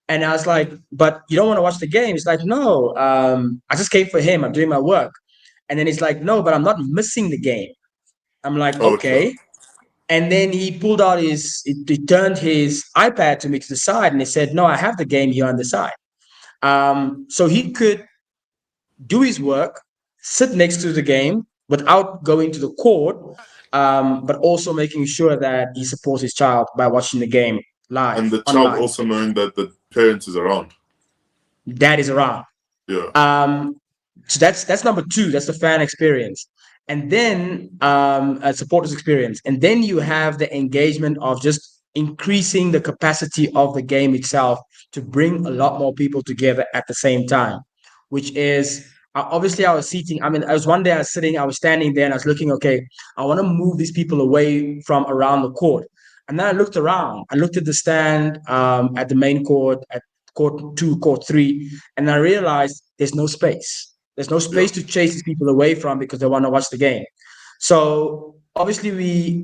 And I was like, but you don't want to watch the game? He's like, no, I just came for him. I'm doing my work. And then he's like, no, but I'm not missing the game. I'm like, Okay. okay. And then he pulled out he turned his iPad to me to the side, and he said, no, I have the game here on the side. So he could do his work, sit next to the game without going to the court, but also making sure that he supports his child by watching the game live, And the child online. also knowing that the parent is around. That is around. Yeah. Um, so that's number two. That's the fan experience, and then a supporters experience, and then you have the engagement of just increasing the capacity of the game itself to bring a lot more people together at the same time, which is obviously I was seating. I mean, I was one day I was standing there and I was looking, okay, I want to move these people away from around the court. And then I looked around, I looked at the stand at the main court, at court 2, court 3, and I realized there's no space. There's no space to chase these people away from because they want to watch the game. So obviously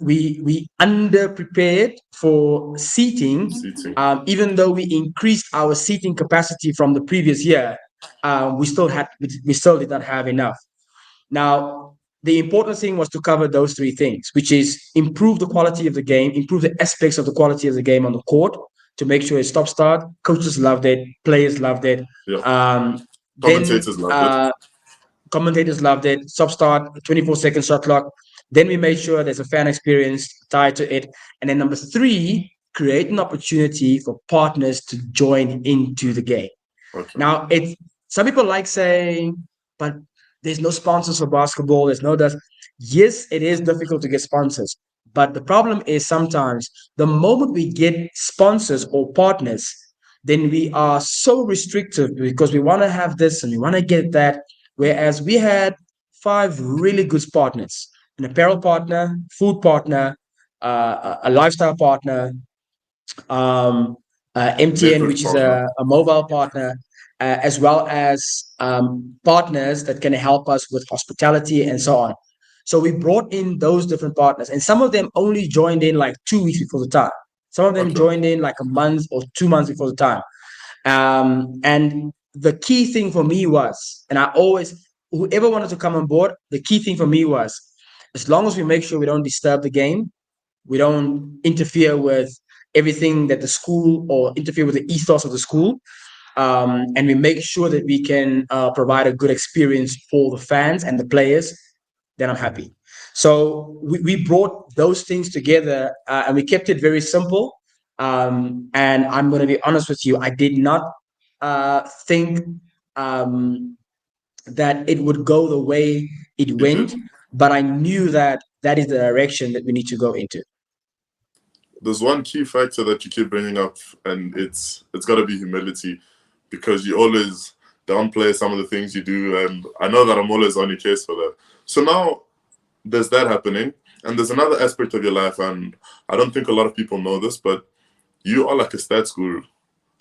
we under prepared for seating. Even though we increased our seating capacity from the previous year, we still did not have enough. Now, the important thing was to cover those three things, which is improve the quality of the game, improve the aspects of the quality of the game on the court to make sure it's stop start. Coaches loved it, players loved it. Commentators loved it. Commentators loved it. Stop start, 24-second shot clock. Then we made sure there's a fan experience tied to it. And then number 3, create an opportunity for partners to join into the game. Okay. Now, some people like saying, but there's no sponsors for basketball. There's no that. Yes, it is difficult to get sponsors. But the problem is sometimes the moment we get sponsors or partners, then we are so restrictive because we want to have this and we want to get that. Whereas we had 5 really good partners: an apparel partner, food partner, a lifestyle partner, MTN, which is a mobile partner, as well as partners that can help us with hospitality and so on. So we brought in those different partners, and some of them only joined in like 2 weeks before the time. Some of them joined in like a month or 2 months before the time. And the key thing for me was, and whoever wanted to come on board, the key thing for me was, as long as we make sure we don't disturb the game, we don't interfere with everything that the school or interfere with the ethos of the school, and we make sure that we can provide a good experience for the fans and the players, then I'm happy. So we brought those things together and we kept it very simple. And I'm going to be honest with you, I did not think that it would go the way it went, but I knew that that is the direction that we need to go into. There's one key factor that you keep bringing up, and it's got to be humility, because you always downplay some of the things you do, and I know that I'm always on your case for that. So now there's that happening, and there's another aspect of your life, and I don't think a lot of people know this, but you are like a stats guru.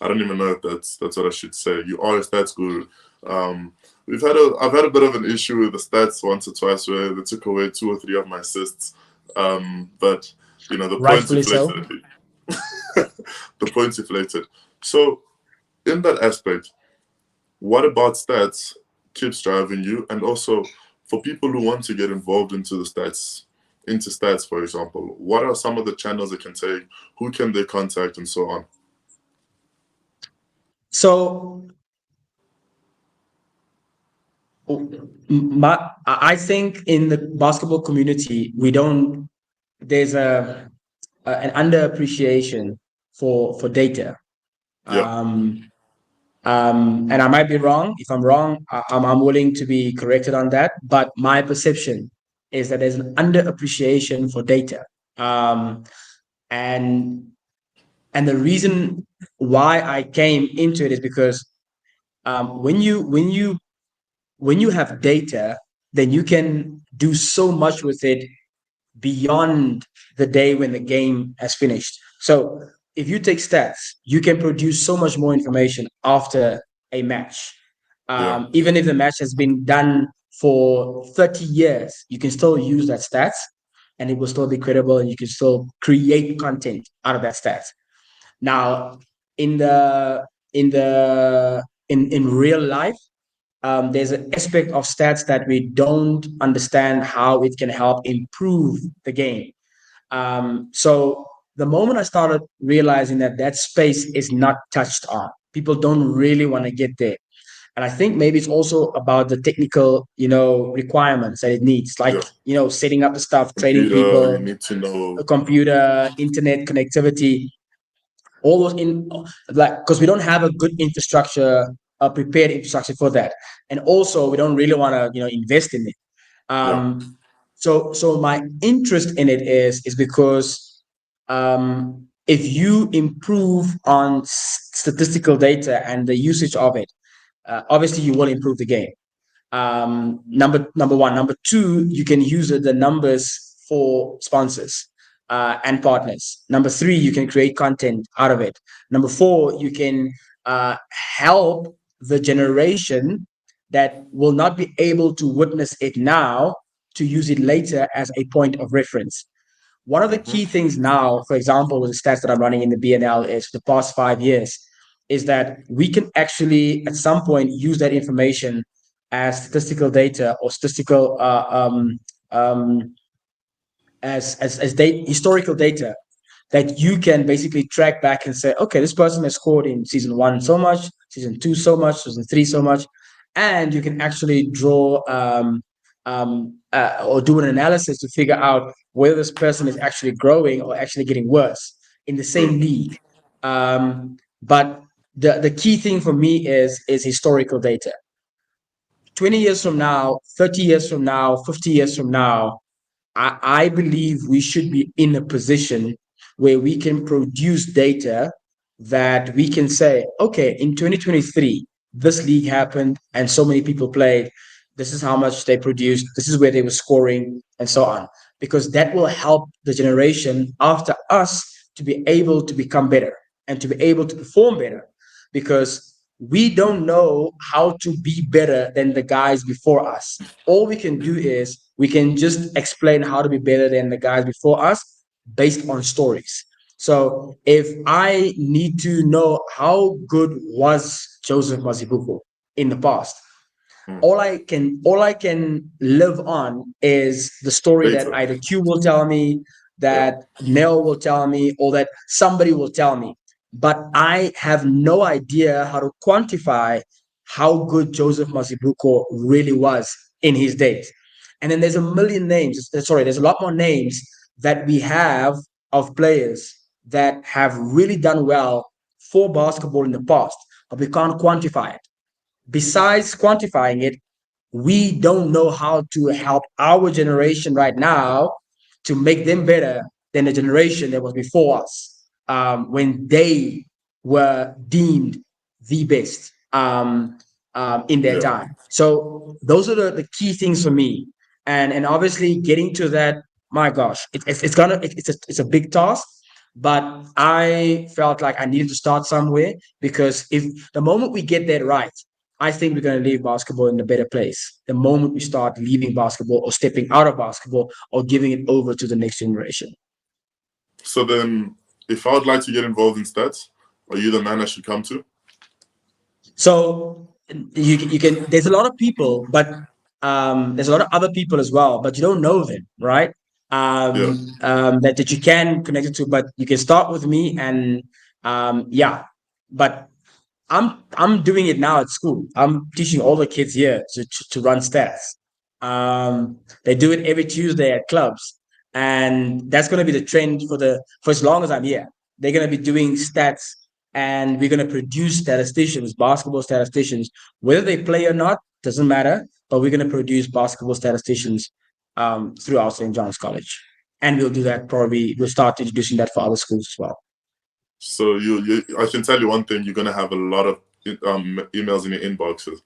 I don't even know if that's what I should say. You are a stats guru. I've had a bit of an issue with the stats once or twice where they took away 2 or 3 of my assists, but you know, the points inflated. The points inflated. So in that aspect, what about stats keeps driving you? And also for people who want to get involved into stats, for example, what are some of the channels they can take? Who can they contact and so on? So I think in the basketball community, there's an underappreciation for data. And I might be wrong. If I'm wrong, I'm willing to be corrected on that. But my perception is that there's an underappreciation for data. And the reason why I came into it is because when you have data, then you can do so much with it beyond the day when the game has finished. So if you take stats, you can produce so much more information after a match. Even if the match has been done for 30 years, you can still use that stats and it will still be credible, and you can still create content out of that stats. Now, in real life, there's an aspect of stats that we don't understand how it can help improve the game. So the moment I started realizing that space is not touched on, people don't really want to get there. And I think maybe it's also about the technical, requirements that it needs, like, setting up the stuff, training people, you need to know a computer, internet connectivity, all those because we don't have a good infrastructure, a prepared infrastructure for that. And also we don't really want to, invest in it. So my interest in it is because if you improve on statistical data and the usage of it, obviously you will improve the game. Number one. Number two, you can use the numbers for sponsors and partners. Number three, you can create content out of it. Number four, you can help the generation that will not be able to witness it now to use it later as a point of reference. One of the key things now, for example, with the stats that I'm running in the BNL is for the past 5 years, is that we can actually at some point use that information as statistical data or statistical historical data that you can basically track back and say, okay, this person has scored in season one so much, season two so much, season three so much, and you can actually draw or do an analysis to figure out whether this person is actually growing or actually getting worse in the same league. But the key thing for me is historical data. 20 years from now, 30 years from now, 50 years from now, I believe we should be in a position where we can produce data that we can say, okay, in 2023, this league happened and so many people played. This is how much they produced. This is where they were scoring and so on. Because that will help the generation after us to be able to become better and to be able to perform better. Because we don't know how to be better than the guys before us. All we can do is we can just explain how to be better than the guys before us based on stories. So if I need to know how good was Joseph Mazibuko in the past, all I can live on is the story that either Q will tell me, that Nell will tell me, or that somebody will tell me. But I have no idea how to quantify how good Joseph Mazibuko really was in his days. And then there's a million names. Sorry, there's a lot more names that we have of players that have really done well for basketball in the past, but we can't quantify it. Besides quantifying it, we don't know how to help our generation right now to make them better than the generation that was before us when they were deemed the best in their time. So those are the key things for me. And obviously getting to that, my gosh, it's a big task. But I felt like I needed to start somewhere because if the moment we get that right, I think we're going to leave basketball in a better place the moment we start leaving basketball or stepping out of basketball or giving it over to the next generation. So then, if I would like to get involved in stats, are you the man I should come to? So you can. There's a lot of people, but there's a lot of other people as well, but you don't know them, right? That you can connect it to, but you can start with me, and yeah. But I'm doing it now at school. I'm teaching all the kids here to run stats. They do it every Tuesday at clubs, and that's going to be the trend for as long as I'm here. They're going to be doing stats, and we're going to produce statisticians, basketball statisticians, whether they play or not doesn't matter. But we're going to produce basketball statisticians throughout St. John's College, and we'll do that probably. We'll start introducing that for other schools as well. So I can tell you one thing: you're going to have a lot of emails in your inboxes.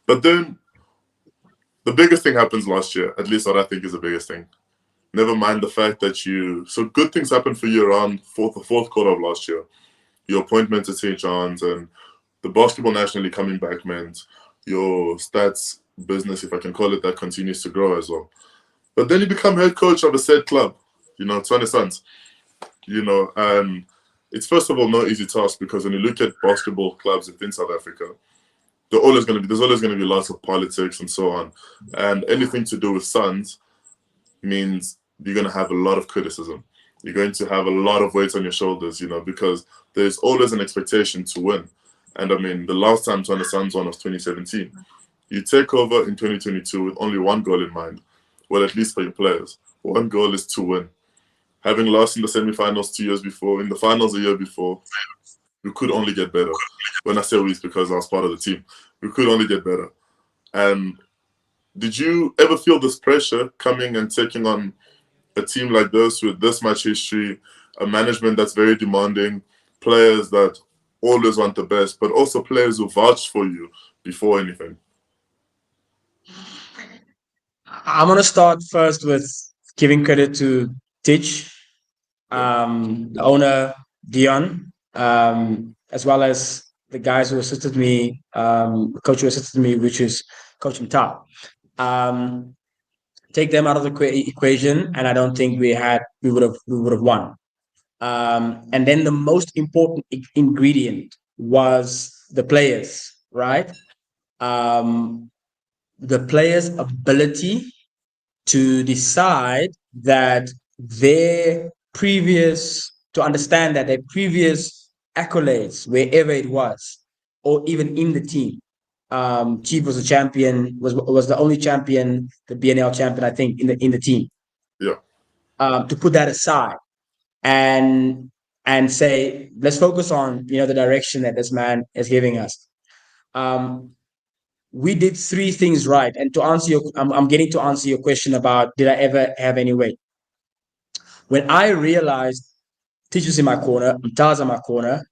But then the biggest thing happens last year, at least what I think is the biggest thing. Never mind the fact that so good things happened for you around the fourth quarter of last year. Your appointment at St. John's and the basketball nationally coming back meant your stats business, if I can call it that, continues to grow as well. But then you become head coach of a said club, Tshwane Suns. And it's first of all no easy task because when you look at basketball clubs within South Africa, there's always going to be lots of politics and so on. And anything to do with Suns means you're going to have a lot of criticism. You're going to have a lot of weight on your shoulders, because there's always an expectation to win. And I mean, the last time Tshwane Suns won was 2017. You take over in 2022 with only one goal in mind. Well, at least for your players. One goal is to win. Having lost in the semi-finals 2 years before, in the finals a year before, we could only get better. When I say we, it's because I was part of the team. We could only get better. And did you ever feel this pressure coming and taking on a team like this with this much history a management that's very demanding, players that always want the best, but also players who vouch for you before anything? I'm gonna start first with giving credit to Titch, Yeah. the owner Dion, as well as the guys who assisted me, the coach who assisted me, which is Coach Mta. Um, take them out of the equation, and I don't think we would have won. And then the most important ingredient was the players, right? Um, the players' ability to decide that their previous, to understand that their previous accolades, wherever it was, or even in the team. Chief was a champion, was the only champion, the BNL champion, I think, in the team. Yeah. To put that aside and say, let's focus on the direction that this man is giving us. Um, we did three things right. And to answer I'm getting to answer your question about did I ever have any weight. When I realized teachers in my corner, Mtaz in my corner,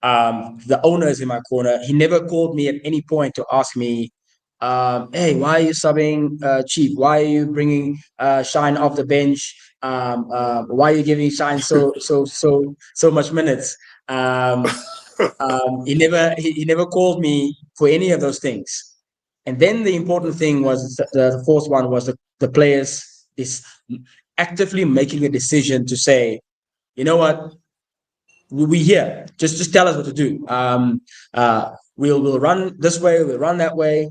the owner is in my corner, he never called me at any point to ask me, hey, why are you subbing Chief? Why are you bringing Shine off the bench? Why are you giving Shine so much minutes? He never called me for any of those things. And then the important thing was the fourth one was the players is actively making a decision to say, you know what, we here. Just tell us what to do. We'll run this way. We'll run that way.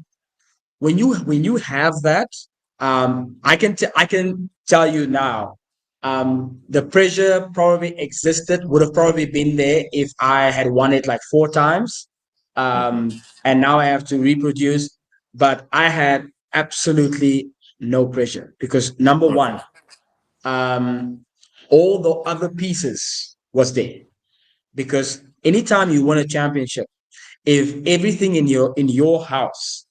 When you have that, I can tell you now. The pressure probably existed, would have probably been there if I had won it like 4 times, and now I have to reproduce. But I had absolutely no pressure because number Okay. one, all the other pieces was there. Because anytime you win a championship, if everything in your house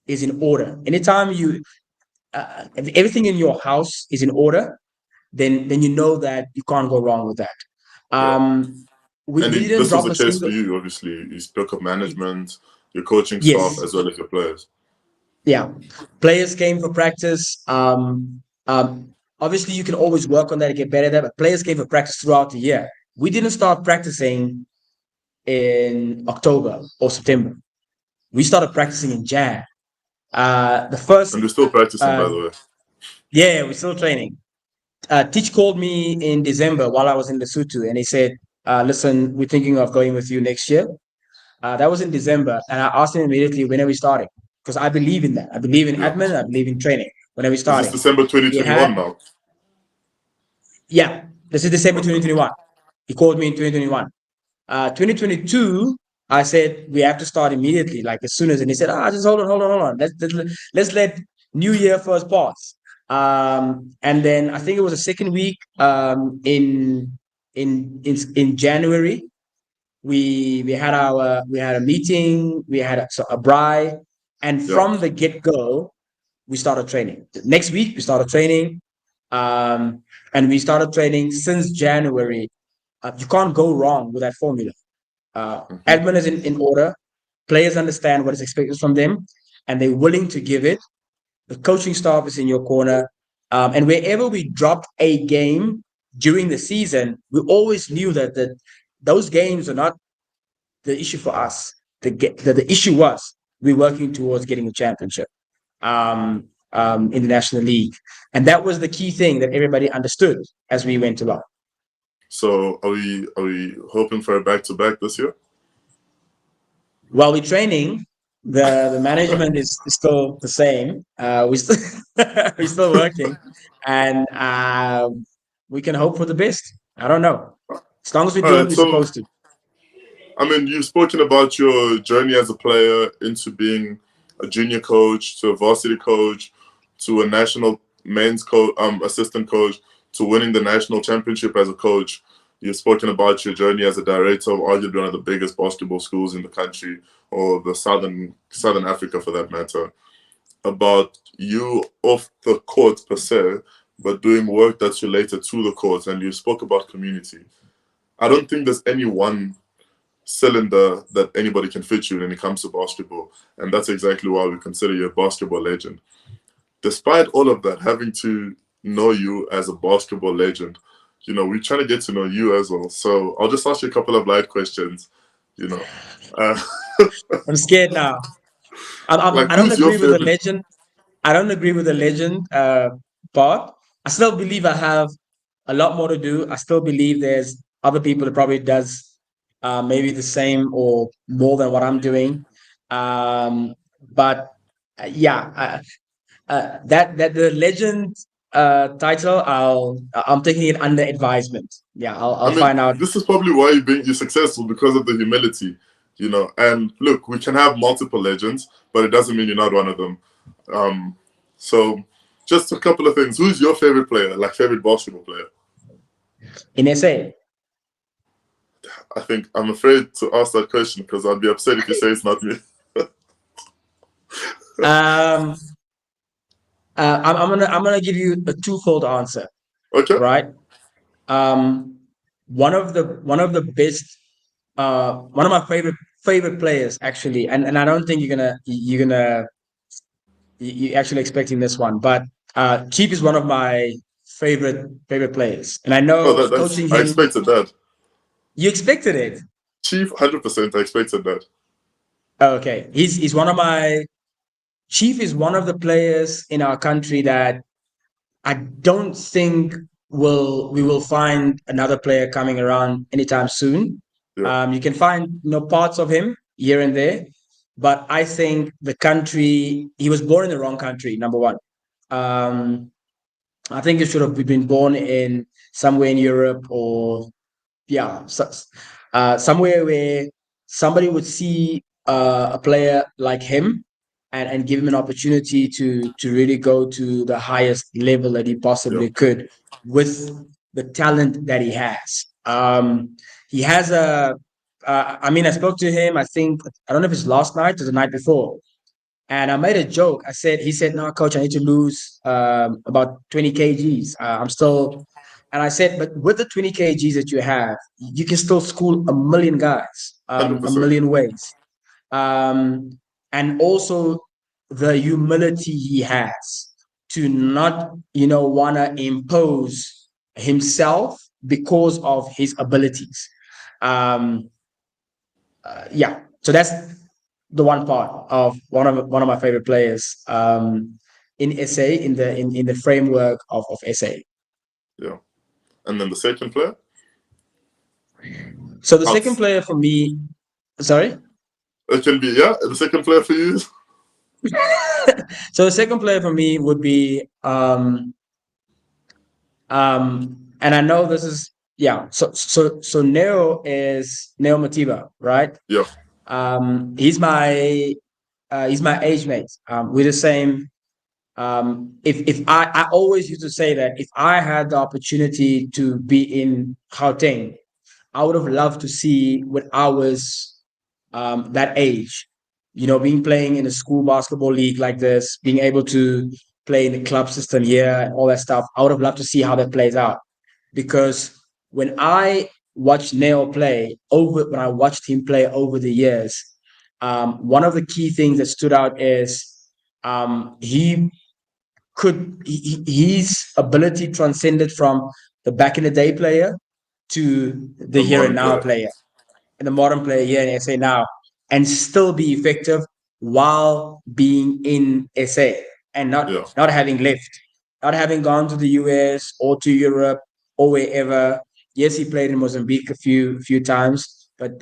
is in order, anytime if everything in your house is in order, then you know that you can't go wrong with that. Yeah. Um, we didn't This was drop the a case for single. you, obviously. You spoke of management, your coaching staff, Yes, as well as your players. yeah. Players came for practice. Obviously, you can always work on that and get better at that. But players came for practice throughout the year. We didn't start practicing in October or September. We started practicing in Jan. The first, And we're still practicing, by uh, the way. yeah, we're still training. Teach called me in December while I was in Lesotho, and he said, "Listen, we're thinking of going with you next year." That was in December, and I asked him immediately, "When are we starting?" Because I believe in that. I believe in Yeah. admin. I believe in training. When are we Is this starting? December He had, 2021 now? yeah, this is December Okay. 2021. He called me in 2021. 2022, I said we have to start immediately, like as soon as. And he said, just hold on. Let's let New Year first pass. And then I think it was the second week in January. We had a meeting. We had a braai, and Yeah. from the get go, we started training. Next week, we started training, and we started training since January. You can't go wrong with that formula. Hmm. Admin is in order. Players understand what is expected from them, and they're willing to give it. The coaching staff is in your corner. And wherever we dropped a game during the season, we always knew that those games are not the issue for us. The issue was we're working towards getting a championship in the National League. And that was the key thing that everybody understood as we went along. So are we hoping for a back to back this year? While we're training, the management is still the same. We still we're still working, and we can hope for the best. I don't know. As long as we All do what right. we're So supposed to. I mean, you've spoken about your journey as a player into being a junior coach, to a varsity coach, to a national men's assistant coach, to winning the national championship as a coach. You've spoken about your journey as a director of arguably one of the biggest basketball schools in the country, or the Southern Africa for that matter. About you off the court per se, but doing work that's related to the court. And you spoke about community. I don't think there's any one cylinder that anybody can fit you when it comes to basketball. And that's exactly why we consider you a basketball legend. Despite all of that, having to know you as a basketball legend, we're trying to get to know you as well. So I'll just ask you a couple of light questions. You know, uh, I'm scared now. like I don't who's your agree with the favorite? legend. I don't agree with the legend part. I still believe I have a lot more to do. I still believe there's other people that probably does maybe the same or more than what I'm doing. But yeah, that the legend title, I'm taking it under advisement. Yeah, I'll I mean, find out. this is probably why you're successful because of the humility. And look, we can have multiple legends, but it doesn't mean you're not one of them. So, just a couple of things. Who's your favorite player? Like favorite basketball player? In SA. I think I'm afraid to ask that question because I'd be upset if you say it's not me. Um, I'm gonna give you a twofold answer, Okay. right? Um, one of the best, one of my favorite players actually, and I don't think you're actually expecting this one, but Chief is one of my favorite players, and I Oh, know that's coaching I him. expected that. You expected it. Chief, 100%. I expected that. Okay, he's one of my Chief is one of the players in our country that I don't think we will find another player coming around anytime soon. Yeah, You can find parts of him here and there, but I think the country he was born in the wrong country. Number one, um, I think he should have been born in somewhere in Europe or yeah, somewhere where somebody would see a player like him and give him an opportunity to really go to the highest level that he yeah, possibly could with the talent that he has. He has I mean, I spoke to him. I think I don't know if it's last night or the night before, and I made a joke. He said, no, coach, I need to lose about 20 kgs. I'm still, and I said, but with the 20 kgs that you have, you can still school a million guys, a 100%. million ways. Um, and also the humility he has to not, want to impose himself because of his abilities. Um, yeah, so that's the one part of one of my favorite players in SA in the framework of SA. Yeah. And then the second player? So the second Outs. player for me, sorry. It can be, yeah, the second player for you is? So the second player for me would be and I know this is yeah. So Neo Matiba, right? Yeah, He's my age mate. We're the same. If I always used to say that if I had the opportunity to be in Gauteng, I would have loved to see when I was that age, being playing in a school basketball league like this, being able to play in the club system here and all that stuff. I would have loved to see how that plays out because when I watched Neo play when I watched him play over the years, one of the key things that stood out is he his ability transcended from the back in the day player to the the here and modern now player. player and the modern player here in SA now and still be effective while being in SA and Yeah, not having left, not having gone to the US or to Europe or wherever. Yes, he played in Mozambique a few times, but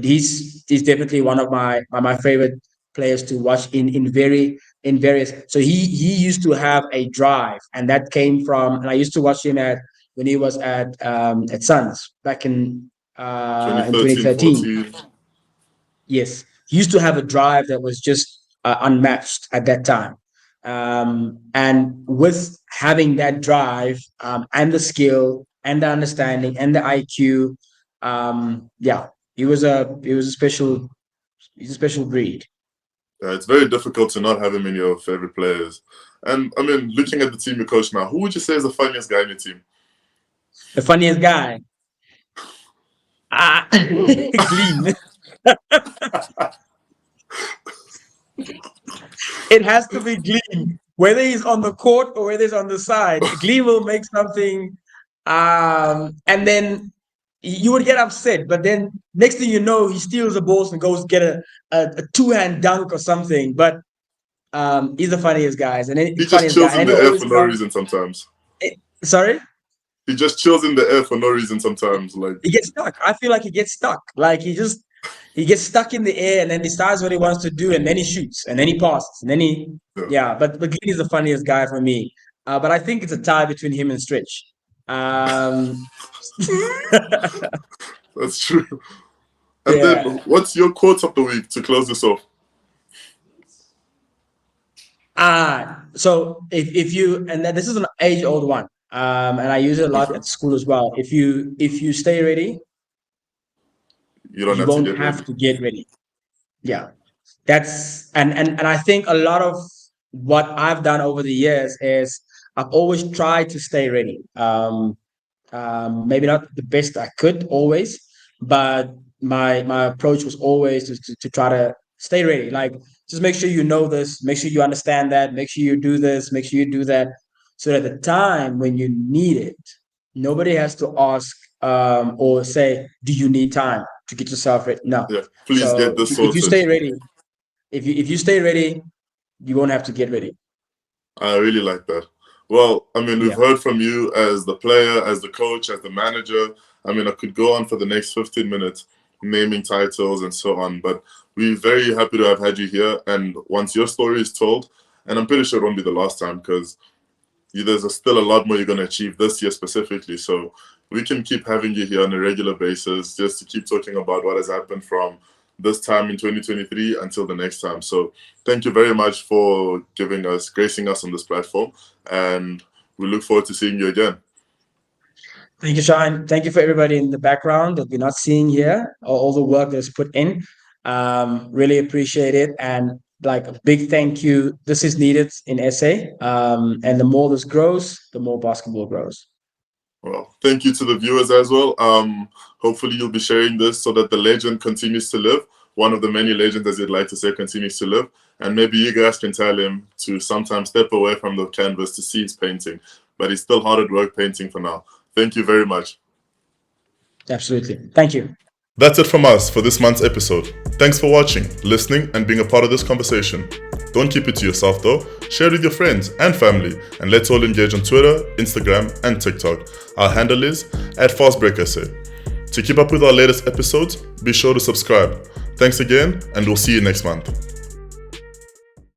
he's definitely one of my favorite players to watch in various. So he used to have a drive, and that came from. And I used to watch him when he was at Suns back in 2013, 2013. 14. Yes, he used to have a drive that was just unmatched at that time. And with having that drive and the skill and the understanding and the IQ, yeah, he was a special he's a special breed. Yeah, it's very difficult to not have him in your favorite players. And I mean, looking at the team you coach now, who would you say is the funniest guy in your team? The funniest guy. Gleam. It has to be Gleam. Whether he's on the court or whether he's on the side, Gleam will make something, and then you would get upset. But then next thing you know, he steals the balls and goes get a two-hand dunk or something. But he's the funniest guys, and He he's the just funniest guy, chills and in then the he air always for no comes. reason sometimes. Sorry. He just chills in the air for no reason sometimes. Like, He gets stuck. I feel like he gets stuck. Like he gets stuck in the air and then decides what he wants to do, and then he shoots, and then he passes, and then yeah, yeah. But Glenn is the funniest guy for me. But I think it's a tie between him and Stretch. that's true. And then, Yeah. what's your quote of the week to close this off? So if you, and this is an age old one, and I use it a lot Okay. at school as well. If you stay ready, You don't you have to won't get have ready. to get ready. Yeah. That's and I think a lot of what I've done over the years is I've always tried to stay ready. Maybe not the best I could always, but my approach was always to try to stay ready. Like just make sure you know this, make sure you understand that, make sure you do this, make sure you do that, so that at the time when you need it, nobody has to ask or say, "Do you need time to get yourself ready?" No. Yeah, please So get this if you sorted. stay ready, if you stay ready, you won't have to get ready. I really like that. Well, I mean, we've Yeah. heard from you as the player, as the coach, as the manager. I mean, I could go on for the next 15 minutes naming titles and so on, but we're very happy to have had you here. And once your story is told, and I'm pretty sure it won't be the last time because there's still a lot more you're going to achieve this year specifically. So we can keep having you here on a regular basis just to keep talking about what has happened from this time in 2023 until the next time. So thank you very much for gracing us on this platform. And we look forward to seeing you again. Thank you, Sean. Thank you for everybody in the background that we're not seeing here, all the work that's put in. Really appreciate it. And like a big thank you. This is needed in SA. And the more this grows, the more basketball grows. Well, thank you to the viewers as well. Hopefully you'll be sharing this so that the legend continues to live. One of the many legends, as you'd like to say, continues to live. And maybe you guys can tell him to sometimes step away from the canvas to see his painting. But he's still hard at work painting for now. Thank you very much. Absolutely. Thank you. That's it from us for this month's episode. Thanks for watching, listening, and being a part of this conversation. Don't keep it to yourself though. Share it with your friends and family, and let's all engage on Twitter, Instagram, and TikTok. Our handle is @FastBreakSA. To keep up with our latest episodes, be sure to subscribe. Thanks again, and we'll see you next month.